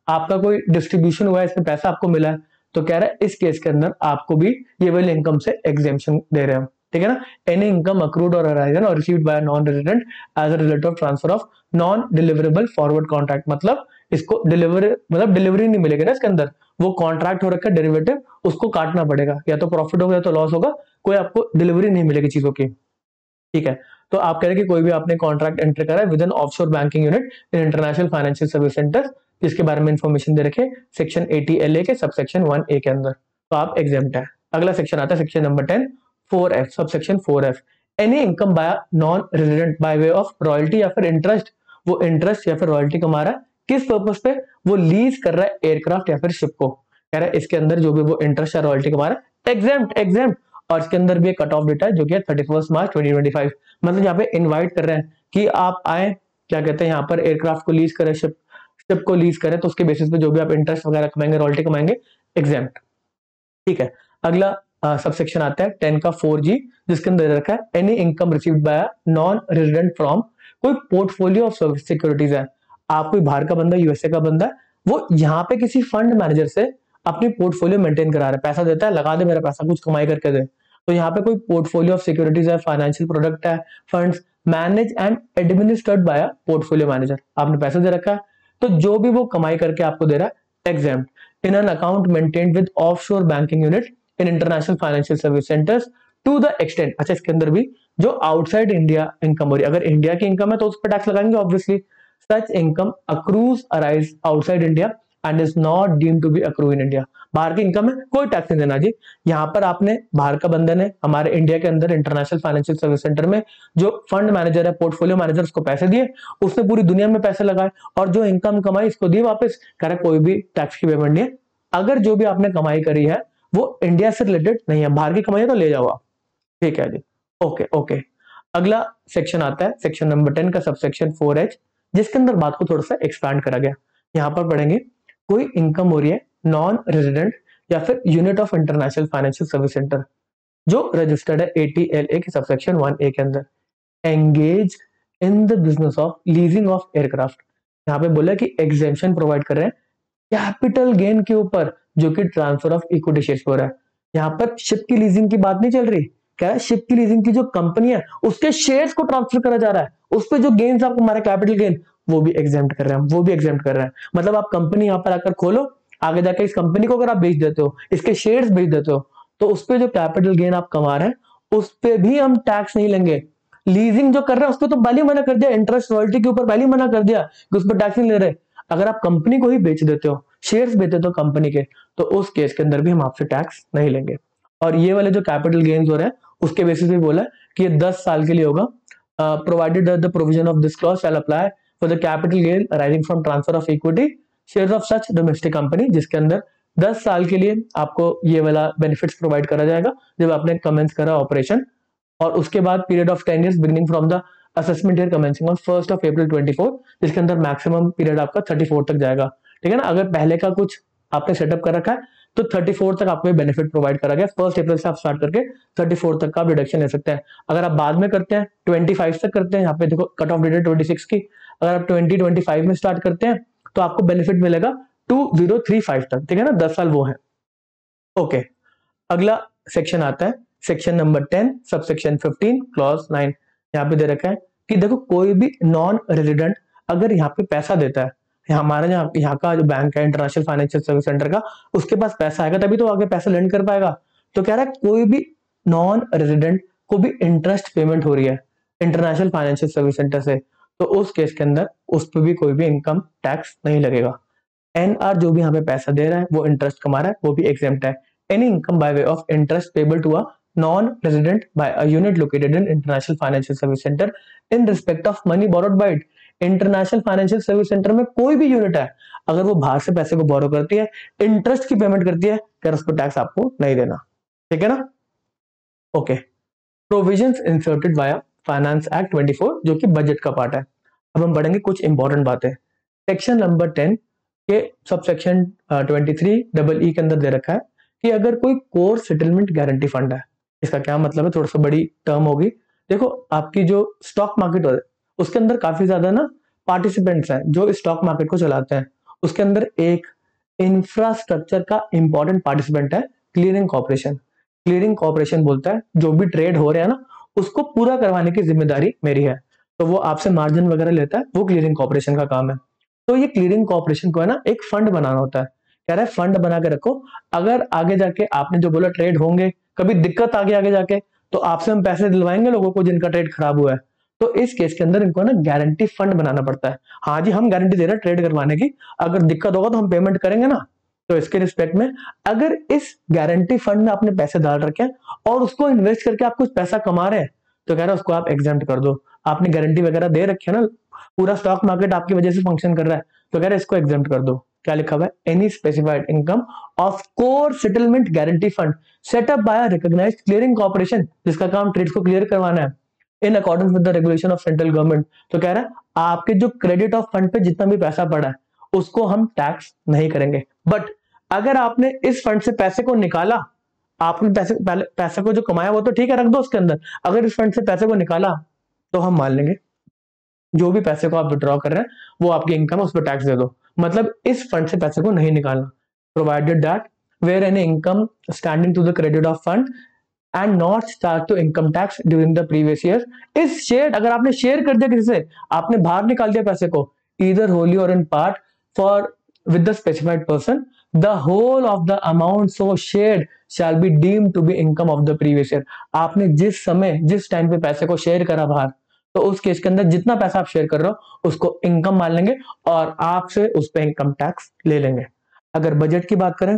Speaker 1: आपका कोई डिस्ट्रीब्यूशन हुआ है, इसमें पैसा आपको मिला है, तो कह रहा है इस केस के अंदर आपको भी ये वाली इनकम से एग्जेम्पशन दे रहे हैं, ठीक है ना। Any income accrued or arisen or received by non resident as a result of transfer of non deliverable forward contract, मतलब इसको डिलीवरी नहीं मिलेगी ना इसके अंदर, वो कॉन्ट्रैक्ट हो रखा है डेरिवेटिव, उसको काटना पड़ेगा, या तो प्रॉफिट होगा या तो लॉस होगा, कोई आपको डिलीवरी नहीं मिलेगी चीजों की, ठीक है। तो आप कह रहे हैं कि कोई भी आपने कॉन्ट्रैक्ट एंटर करा है with an offshore banking unit in international financial service centre, जिसके बारे में इंफॉर्मेशन दे रखे सेक्शन 80 LA के सबसेक्शन 1A के अंदर, तो आप एग्जेम्प्ट है। अगला सेक्शन आता है section number 10 4F, subsection 4F। Any income bye non resident bye way of royalty या फिर इंटरेस्ट, वो इंटरेस्ट या फिर रॉयल्टी कमा रहा है, किस पर्पस पे, वो लीज कर रहा है एयरक्राफ्ट या फिर शिप को, कह रहा है इसके अंदर जो भी वो इंटरेस्ट या रॉयल्टी कमा रहा है एग्जेम्प्ट। और इसके अंदर भी एक कट ऑफ डेट है जो कि 31 मार्च 2025, मतलब यहाँ पे इनवाइट कर रहे हैं कि आप आए, क्या कहते हैं, यहाँ पर एयरक्राफ्ट को लीज करें, शिप को लीज करें, तो उसके बेसिस पे जो भी आप इंटरेस्ट वगैरह कमाएंगे, रॉयल्टी कमाएंगे, एग्जेम्प्ट, ठीक है। अगला सबसेक्शन आता है 10 का 4G, जिसके अंदर रखा है any income received by non resident from, कोई पोर्टफोलियो ऑफ सिक्योरिटीज है, आप कोई बाहर का बंदा, यूएसए का बंदा, वो यहाँ पे किसी फंड मैनेजर से अपनी पोर्टफोलियो मेंटेन करा रहा है, पैसा देता है, लगा दे मेरा पैसा, कुछ कमाई करके दे, तो यहाँ पे कोई पोर्टफोलियो ऑफ सिक्योरिटीज है, फाइनेंशियल प्रोडक्ट है, funds manage and administered by portfolio manager, आपने पैसा दे रखा है, तो जो भी वो कमाई करके आपको दे रहा है exempt in an account maintained with offshore banking unit in international financial service centres to the extent. अच्छा, इसके अंदर भी जो आउटसाइड इंडिया इनकम हो रही है, अगर इंडिया की इनकम है तो उस पर टैक्स लगाएंगे obviously, such income accrues arise outside India and is not deemed to be accrue in India. बाहर की इनकम है, कोई टैक्स नहीं देना जी। यहाँ पर आपने बाहर का बंदे ने हमारे इंडिया के अंदर इंटरनेशनल फाइनेंशियल सर्विस सेंटर में जो फंड मैनेजर है, पोर्टफोलियो मैनेजर, उसको पैसे दिए, उसने पूरी दुनिया में पैसे लगाए और जो इनकम कमाई इसको दी वापस, कह रहा कोई भी टैक्स की पेमेंट नहीं है। अगर जो भी आपने कमाई करी है वो इंडिया से रिलेटेड नहीं है, बाहर की कमाई है तो ले जाओ आप, ठीक है जी। ओके ओके, अगला सेक्शन आता है सेक्शन नंबर 10 का सबसेक्शन 4H, जिसके अंदर बात को थोड़ा सा एक्सपैंड करा गया। यहाँ पर पढ़ेंगे कोई इनकम हो रही है नॉन रेजिडेंट या फिर unit of international financial service centre जो रजिस्टर्ड है 80 LA के सबसेक्शन 1A के अंदर, engage in the business of leasing of aircraft. यहाँ पे बोला कि एग्जेम्पशन प्रोवाइड कर रहे हैं कैपिटल गेन के ऊपर, जो कि ट्रांसफर ऑफ इक्विटी शेयर्स हो रहा है। यहाँ पर शिप की लीजिंग की बात नहीं चल रही, क्या है, शिप की लीजिंग की जो कंपनी है उसके शेयर्स को ट्रांसफर करा जा रहा है, उस पर जो गेन्स आपको हमारा कैपिटल गेन वो भी एग्जेम्प्ट कर रहे हैं, वो भी एग्जेम्प्ट कर रहे हैं। मतलब आप कंपनी यहाँ पर आकर खोलो, आगे जाकर इस कंपनी को अगर आप बेच देते हो, इसके शेयर्स बेच देते हो, तो उस पर जो कैपिटल गेन आप कमा रहे हैं उस पर भी हम टैक्स नहीं लेंगे। लीजिंग जो कर रहे हैं उस पर तो पहले ही मना कर दिया, इंटरेस्ट रॉयल्टी के ऊपर पहले ही मना कर दिया कि उस पर टैक्स नहीं ले रहे। अगर आप कंपनी को ही बेच देते हो, शेयर्स बेच देते हो कंपनी के, तो उस केस के अंदर भी हम आपसे टैक्स नहीं लेंगे। और ये वाले जो कैपिटल गेन्स हो रहे हैं उसके बेसिस पे बोला कि ये 10 साल के लिए होगा, provided the provision of this clause shall apply for the capital gain arising from transfer of equity shares of such domestic company, जिसके अंदर 10 साल के लिए आपको ये वाला बेनिफिट्स प्रोवाइड करा जाएगा जब आपने कमेंस करा ऑपरेशन। और उसके बाद period of 10 years beginning from the assessment year commencing on 1st of April 24, जिसके अंदर मैक्सिमम पीरियड आपका 34 तक जाएगा। ठीक है ना, अगर पहले का कुछ आपने सेटअप कर रखा है तो 34 तक आपको बेनिफिट प्रोवाइड करा गया। 1st April से आप स्टार्ट करके 34 तक का आप डिडक्शन ले सकते हैं। अगर आप बाद में करते हैं 25 तक करते हैं, यहाँ पे देखो कट ऑफ डेट है 26 की, अगर आप 2025 में स्टार्ट करते हैं तो आपको बेनिफिट मिलेगा 2035 तक। ठीक है ना, 10 साल वो है। ओके, अगला सेक्शन आता है सेक्शन नंबर 10 सबसेक्शन 15 क्लॉज 9। यहाँ पे दे रखा है कि देखो कोई भी नॉन रेजिडेंट अगर यहाँ पे पैसा देता है, हमारा यहाँ का जो बैंक है इंटरनेशनल फाइनेंशियल सर्विस सेंटर का, उसके पास पैसा आएगा तभी तो आगे पैसा लेंड कर पाएगा। तो कह रहा है कोई भी नॉन रेजिडेंट को भी इंटरेस्ट पेमेंट हो रही है इंटरनेशनल फाइनेंशियल सर्विस सेंटर से, तो उस केस के अंदर उस पर भी कोई भी इनकम टैक्स नहीं लगेगा। एनआर जो भी यहाँ पे पैसा दे रहा है वो इंटरेस्ट कमा रहा है वो भी एग्जेम्प्ट है। Any income by way of interest payable to a non-resident by a unit located in International Financial Service Center in respect of money borrowed by it। International financial service centre में कोई भी unit है अगर वो बाहर से पैसे को बोरो करती है, इंटरेस्ट की पेमेंट करती है, फिर उस पर टैक्स आपको नहीं देना। ठीक है ना, okay. Provisions inserted via finance act 24 जो कि बजट का पार्ट है। अब हम पढ़ेंगे कुछ इंपॉर्टेंट बातें। सेक्शन नंबर 10 के सबसेक्शन 23 के अंदर दे रखा है कि अगर कोई कोर सेटलमेंट गारंटी फंड है, इसका क्या मतलब है, थोड़ा सा बड़ी टर्म होगी। देखो आपकी जो स्टॉक मार्केट है उसके अंदर काफी ज्यादा ना पार्टिसिपेंट्स हैं जो स्टॉक मार्केट को चलाते हैं, उसके अंदर एक इंफ्रास्ट्रक्चर का इंपॉर्टेंट पार्टिसिपेंट है क्लियरिंग कॉर्पोरेशन। क्लियरिंग कॉर्पोरेशन बोलता है जो भी ट्रेड हो रहे हैं ना उसको पूरा करवाने की जिम्मेदारी मेरी है, तो वो आपसे मार्जिन वगैरह लेता है, वो क्लियरिंग कॉर्पोरेशन का काम है। तो ये क्लियरिंग कॉर्पोरेशन को है ना एक फंड बनाना होता है, कह रहा है फंड बना के रखो, अगर आगे जाके आपने जो बोला ट्रेड होंगे, कभी दिक्कत आगे जाके तो आपसे हम पैसे दिलवाएंगे लोगों को जिनका ट्रेड खराब हुआ है, तो इस केस के अंदर इनको ना गारंटी फंड बनाना पड़ता है। हाँ जी हम गारंटी दे रहे हैं ट्रेड करवाने की, अगर दिक्कत होगा तो हम पेमेंट करेंगे ना, तो इसके रिस्पेक्ट में अगर इस गारंटी फंड में आपने पैसे डाल रखे हैं और उसको इन्वेस्ट करके आप कुछ पैसा कमा रहे हैं, तो कह रहा है उसको आप एग्जेम्प्ट कर दो। आपने गारंटी वगैरह दे रखी है ना, पूरा स्टॉक मार्केट आपकी वजह से फंक्शन कर रहा है, तो कह रहा है इसको एग्जेम्प्ट कर दो। क्या लिखा हुआ है, any specified income of core settlement guarantee fund setup by recognised clearing corporation, जिसका काम ट्रेड्स को क्लियर करवाना है in accordance with the regulation of central government. तो कह रहा है आपके जो क्रेडिट ऑफ फंड पे जितना भी पैसा पड़ा है उसको हम टैक्स नहीं करेंगे, बट अगर आपने इस फंड से पैसे को निकाला, आपने पैसे को जो कमाया वो तो ठीक है रख दो उसके अंदर, अगर इस फंड से पैसे को निकाला तो हम मान लेंगे जो भी पैसे को आप विड्रॉ कर रहे हैं वो आपकी इनकम है, उस पर टैक्स दे दो। मतलब इस फंड से पैसे को नहीं निकालना, provided that where any income standing to the credit of fund and not charge to income tax during the previous year is share. अगर आपने शेयर कर दिया किसी से, आपने बाहर निकाल दिया पैसे को either wholly or in part for with the specified person, the whole of the amount so shared shall be deemed to be income of the previous year. आपने जिस समय जिस टाइम पे पैसे को शेयर करा बाहर, तो उस केस के अंदर जितना पैसा आप शेयर कर रहे हो उसको इनकम मान लेंगे और आपसे उस पर इनकम टैक्स ले लेंगे। अगर बजट की बात करें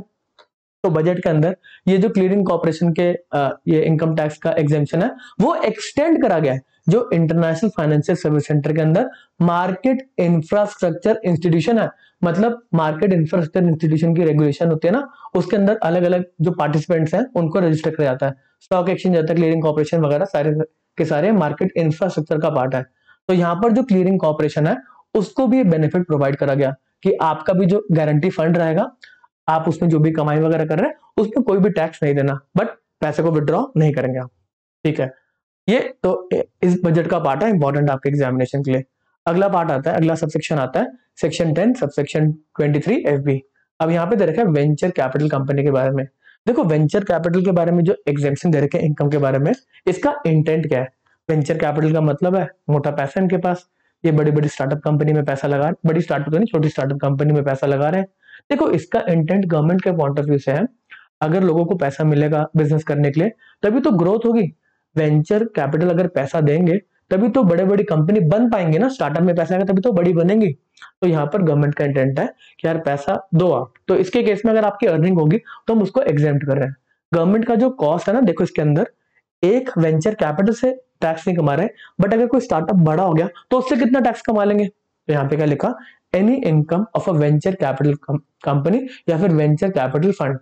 Speaker 1: तो बजट के अंदर ये जो क्लियरिंग कॉर्पोरेशन के ये इनकम टैक्स का एग्जेम्पशन है वो एक्सटेंड करा गया है जो इंटरनेशनल फाइनेंशियल सर्विस सेंटर के अंदर मार्केट इंफ्रास्ट्रक्चर इंस्टीट्यूशन है। मतलब मार्केट इंफ्रास्ट्रक्चर इंस्टीट्यूशन की रेगुलेशन होती है ना, उसके अंदर अलग अलग जो पार्टिसिपेंट्स हैं उनको रजिस्टर किया जाता है, स्टॉक एक्सचेंज जाता है, क्लियरिंग कॉर्पोरेशन वगैरह सारे के सारे मार्केट इंफ्रास्ट्रक्चर का पार्ट है। तो यहाँ पर जो क्लियरिंग कॉर्पोरेशन है उसको भी बेनिफिट प्रोवाइड करा गया कि आपका भी जो गारंटी फंड रहेगा, आप उसमें जो भी कमाई वगैरह कर रहे हैं उसमें कोई भी टैक्स नहीं देना, बट पैसे को विड्रॉ नहीं करेंगे आप। ठीक है, ये तो इस बजट का पार्ट है इंपॉर्टेंट आपके एग्जामिनेशन के लिए। अगला पार्ट आता है, अगला सबसेक्शन आता है सेक्शन 10 सबसेक्शन 23 FB। अब यहाँ पे दे रखा है वेंचर कैपिटल कंपनी के बारे में। देखो वेंचर कैपिटल के बारे में जो एग्जेम्पशन दे रखे हैं इनकम के बारे में, इसका इंटेंट क्या है? वेंचर कैपिटल का मतलब है मोटा पैसा इनके पास, ये बड़ी बड़ी स्टार्टअप कंपनी में पैसा लगा, बड़ी स्टार्टअप तो नहीं, छोटी स्टार्टअप कंपनी में पैसा लगा रहे हैं। देखो इसका इंटेंट गवर्नमेंट के पॉइंट ऑफ व्यू से है, अगर लोगों को पैसा मिलेगा बिजनेस करने के लिए तभी तो ग्रोथ होगी। वेंचर कैपिटल अगर पैसा देंगे तभी तो बड़े बड़ी कंपनी बन पाएंगे ना, स्टार्टअप में पैसा आएगा तभी तो बड़ी बनेंगी। तो यहाँ पर गवर्नमेंट का इंटेंट है कि यार पैसा दो आप, तो इसके केस में अगर आपकी अर्निंग होगी तो हम उसको एग्जेम्प्ट कर रहे हैं। गवर्नमेंट का जो कॉस्ट है ना, देखो इसके अंदर एक वेंचर कैपिटल से टैक्स नहीं कमा रहे, बट अगर कोई स्टार्टअप बड़ा हो गया तो उससे कितना टैक्स कमा लेंगे। तो यहाँ पे क्या लिखा, any income of a venture capital company या फिर वेंचर कैपिटल फंड।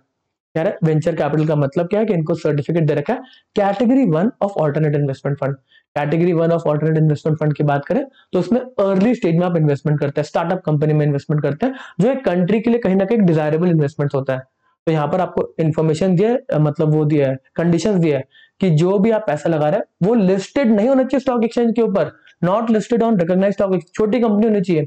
Speaker 1: यार वेंचर कैपिटल का मतलब क्या है कि इनको सर्टिफिकेट दे रखा है category 1 of alternate investment fund. Category 1 of alternate investment fund की बात करें तो उसमें अर्ली स्टेज में आप इन्वेस्टमेंट करते हैं, स्टार्टअप कंपनी में इन्वेस्टमेंट करते हैं, जो एक कंट्री के लिए कहीं ना कहीं डिजायरेबल इन्वेस्टमेंट होता है। तो यहाँ पर आपको इन्फॉर्मेशन दिया है, मतलब वो दिया है, कंडीशन दिया है कि जो भी आप पैसा लगा रहे हैं वो लिस्टेड नहीं होना चाहिए स्टॉक एक्सचेंज के ऊपर, not listed on recognised stock, छोटी कंपनी होनी चाहिए।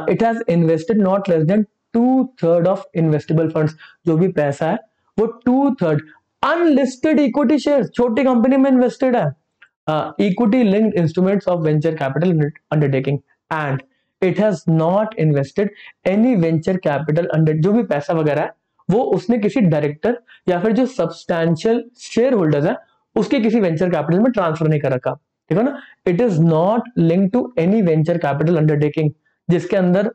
Speaker 1: It has invested not less than 2/3 of investable funds, जो भी पैसा है वो 2/3 अनलिस्टेड इक्विटी शेयर, छोटी कंपनी में इन्वेस्टेड है, equity linked instruments of venture capital undertaking, and it has not invested any venture capital under, जो भी पैसा वगैरह है वो उसने किसी डायरेक्टर या फिर जो सब्सटैंशियल शेयर होल्डर्स है उसके किसी वेंचर कैपिटल में ट्रांसफर नहीं कर रखा। ठीक है ना, it is not link to any venture capital undertaking जिसके अंदर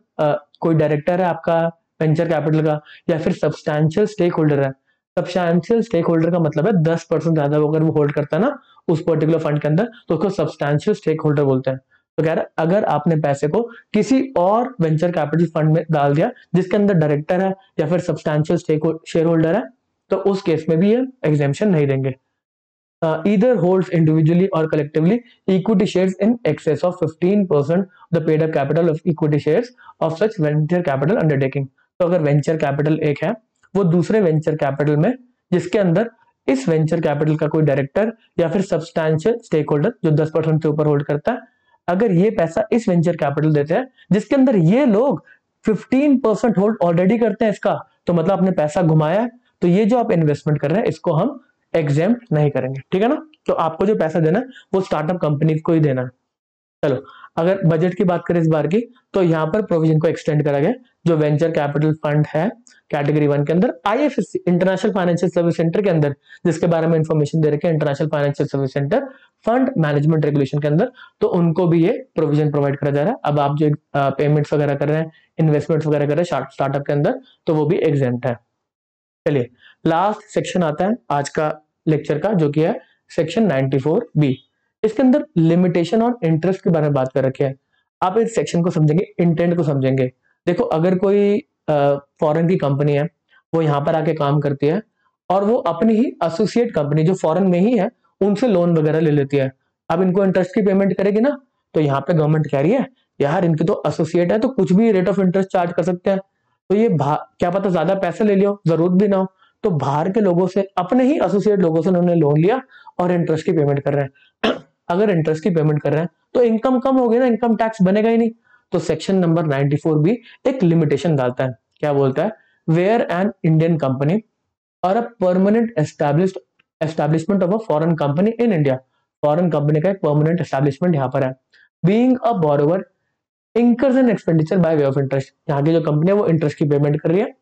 Speaker 1: कोई डायरेक्टर है आपका वेंचर कैपिटल का या फिर सब्सटैंशियल स्टेक होल्डर है। सब्सटैंशियल स्टेक होल्डर का मतलब है 10% ज्यादा अगर वो होल्ड करता है ना उस पर्टिकुलर फंड के अंदर तो उसको सब्सटैंशियल स्टेक होल्डर बोलते हैं। तो कह रहा है अगर आपने पैसे को किसी और वेंचर कैपिटल फंड में डाल दिया जिसके अंदर डायरेक्टर है या फिर सब्सटैंशियल स्टेक शेयर होल्डर है तो उस केस में भी ये एग्जेम्पशन नहीं देंगे। Either holds individually or collectively equity shares in excess of 15% the paid up capital of equity shares of such venture capital undertaking। तो अगर वेंचर कैपिटल एक है वो दूसरे वेंचर कैपिटल में जिसके अंदर इस वेंचर कैपिटल का कोई डायरेक्टर या फिर सब्सटैंशियल स्टेक होल्डर जो 10% से ऊपर होल्ड करता है, अगर ये पैसा इस वेंचर कैपिटल देते हैं जिसके अंदर ये लोग 15% होल्ड ऑलरेडी करते हैं इसका, तो मतलब आपने पैसा घुमाया, तो ये जो आप इन्वेस्टमेंट कर रहे हैं इसको हम एग्जेम्प्ट नहीं करेंगे। ठीक है ना, तो आपको जो पैसा देना है वो स्टार्टअप कंपनी को ही देना है। चलो अगर बजट की बात करें इस बार की तो यहाँ पर प्रोविजन को एक्सटेंड करा गया, जो वेंचर कैपिटल फंड है कैटेगरी 1 के अंदर IFSC international financial service centre के अंदर जिसके बारे में इंफॉर्मेशन दे रखे हैं international financial service centre fund management regulation के अंदर, तो उनको भी ये प्रोविजन प्रोवाइड करा जा रहा है। अब आप जो पेमेंट्स वगैरह कर रहे हैं, इन्वेस्टमेंट्स वगैरह कर रहे हैं स्टार्टअप के अंदर तो वो भी एग्जेम्प्ट है। चलिए लास्ट सेक्शन आता है आज का लेक्चर का जो कि है सेक्शन 94B। इसके अंदर लिमिटेशन ऑन इंटरेस्ट के बारे में बात कर रखी है। आप इस सेक्शन को समझेंगे, इंटेंट को समझेंगे। देखो अगर कोई फॉरेन की कंपनी है वो यहाँ पर आके काम करती है और वो अपनी ही एसोसिएट कंपनी जो फॉरेन में ही है उनसे लोन वगैरह ले लेती है, अब इनको इंटरेस्ट की पेमेंट करेगी ना, तो यहाँ पे गवर्नमेंट कह रही है यार इनकी तो एसोसिएट है तो कुछ भी रेट ऑफ इंटरेस्ट चार्ज कर सकते हैं, तो ये क्या पता ज्यादा पैसे ले लियो, जरूरत भी ना हो, तो बाहर के लोगों से अपने ही एसोसिएट लोगों से उन्होंने लोन लिया और इंटरेस्ट की पेमेंट कर रहे हैं। अगर इंटरेस्ट की पेमेंट कर रहे हैं तो इनकम कम होगी ना, इनकम टैक्स बनेगा ही नहीं। तो सेक्शन नंबर 94B एक लिमिटेशन डालता है, क्या बोलता है, वेयर एन इंडियन कंपनी और a permanent establishment of a foreign company in India, foreign company का एक परमानेंट एस्टैब्लिशमेंट यहाँ पर है, being a borrower incurs an expenditure bye way of interest, यहाँ की जो कंपनी है वो इंटरेस्ट की पेमेंट कर रही है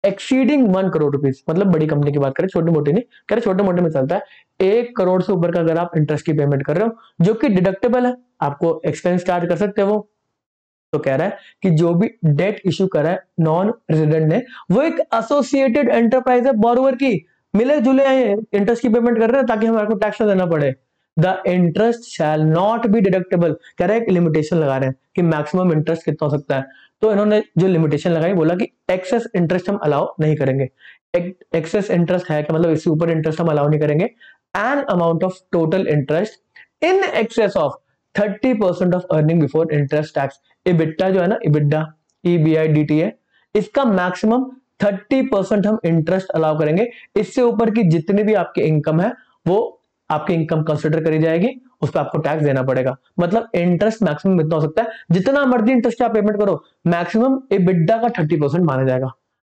Speaker 1: एक्सीडिंग 1 करोड़ रुपीज, मतलब बड़ी कंपनी की बात करें, छोटी मोटी नहीं कह रहे, छोटे मोटे में चलता है 1 करोड़ से ऊपर का अगर आप इंटरेस्ट की पेमेंट कर रहे हो जो कि डिडक्टेबल है, आपको एक्सपेंस चार्ज कर सकते हो वो, तो कह रहा है कि जो भी डेट इश्यू करा है नॉन रेजिडेंट ने वो एक एसोसिएटेड एंटरप्राइज है बोरोवर की, मिले जुले इंटरेस्ट की पेमेंट कर रहे हैं ताकि हमारे को टैक्स ना देना पड़े, the interest shall not be deductible, कह रहे हैं एक लिमिटेशन लगा रहे हैं कि मैक्सिमम इंटरेस्ट कितना हो सकता है, तो इन्होंने जो लिमिटेशन लगाई बोला कि एक्सेस इंटरेस्ट हम अलाउ नहीं करेंगे। एक्सेस इंटरेस्ट है कि मतलब इससे ऊपर इंटरेस्ट हम अलाउ नहीं करेंगे, an amount of total interest in excess of 30% of earning before interest tax, EBITDA जो है ना, इबिट्डा EBIDTA, इसका मैक्सिमम 30% हम इंटरेस्ट अलाउ करेंगे, इससे ऊपर की जितनी भी आपकी इनकम है वो आपकी इनकम कंसिडर करी जाएगी, उस पर आपको टैक्स देना पड़ेगा। मतलब इंटरेस्ट मैक्सिमम इतना हो सकता है, जितना मर्जी इंटरेस्ट आप पेमेंट करो मैक्सिमम EBITDA का 30% माना जाएगा।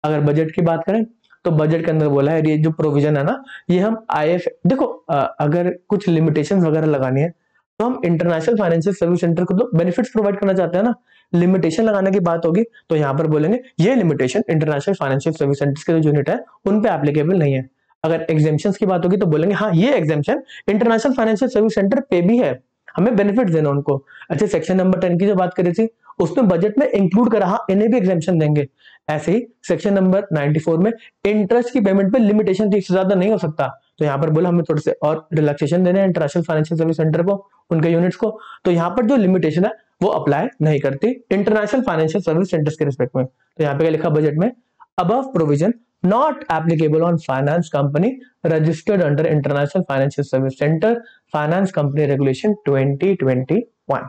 Speaker 1: अगर बजट की बात करें तो बजट के अंदर बोला है ये जो प्रोविजन है ना, ये हम IF देखो अगर कुछ लिमिटेशंस वगैरह लगानी है तो हम इंटरनेशनल फाइनेंशियल सर्विस सेंटर को तो बेनिफिट्स प्रोवाइड करना चाहते हैं ना। लिमिटेशन लगाने की बात होगी तो यहाँ पर बोलेंगे ये limitation international financial service centres के जो यूनिट है उन पे एप्लीकेबल नहीं है। अगर एग्जेम्पशंस की बात होगी तो बोलेंगे हाँ ये exemption international financial service centre पे भी है, हमें बेनिफिट देना उनको। अच्छा सेक्शन नंबर 10 की जो बात करी थी उसमें बजट में इंक्लूड करा, हाँ इन्हें भी एग्जेम्पशन देंगे। ऐसे ही सेक्शन नंबर 94 में इंटरेस्ट की पेमेंट पे लिमिटेशन 30 से ज्यादा नहीं हो सकता, तो यहाँ पर बोला हमें थोड़े से और रिलैक्सेशन देने हैं इंटरनेशनल फाइनेंशियल सर्विस सेंटर को, उनके यूनिट्स को। तो यहाँ पर जो लिमिटेशन है वो अप्लाई नहीं करती इंटरनेशनल फाइनेंशियल सर्विस सेंटर्स के रिस्पेक्ट में। तो यहाँ पे क्या लिखा बजट में, above provision not applicable on finance company registered under International Financial Service Center Finance Company Regulation 2021।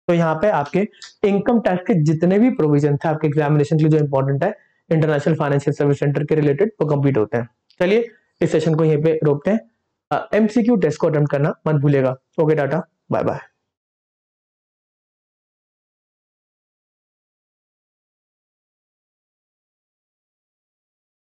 Speaker 1: तो यहाँ पे आपके इनकम टैक्स के जितने भी प्रोविजन थे आपके एग्जामिनेशन के लिए जो इंपॉर्टेंट है इंटरनेशनल फाइनेंशियल सर्विस सेंटर के रिलेटेड वो कंप्लीट होते हैं। चलिए इस सेशन को यहीं पे रोकते हैं। MCQ टेस्ट को अटेम्प्ट करना मत भूलिएगा। Okay tata bye bye.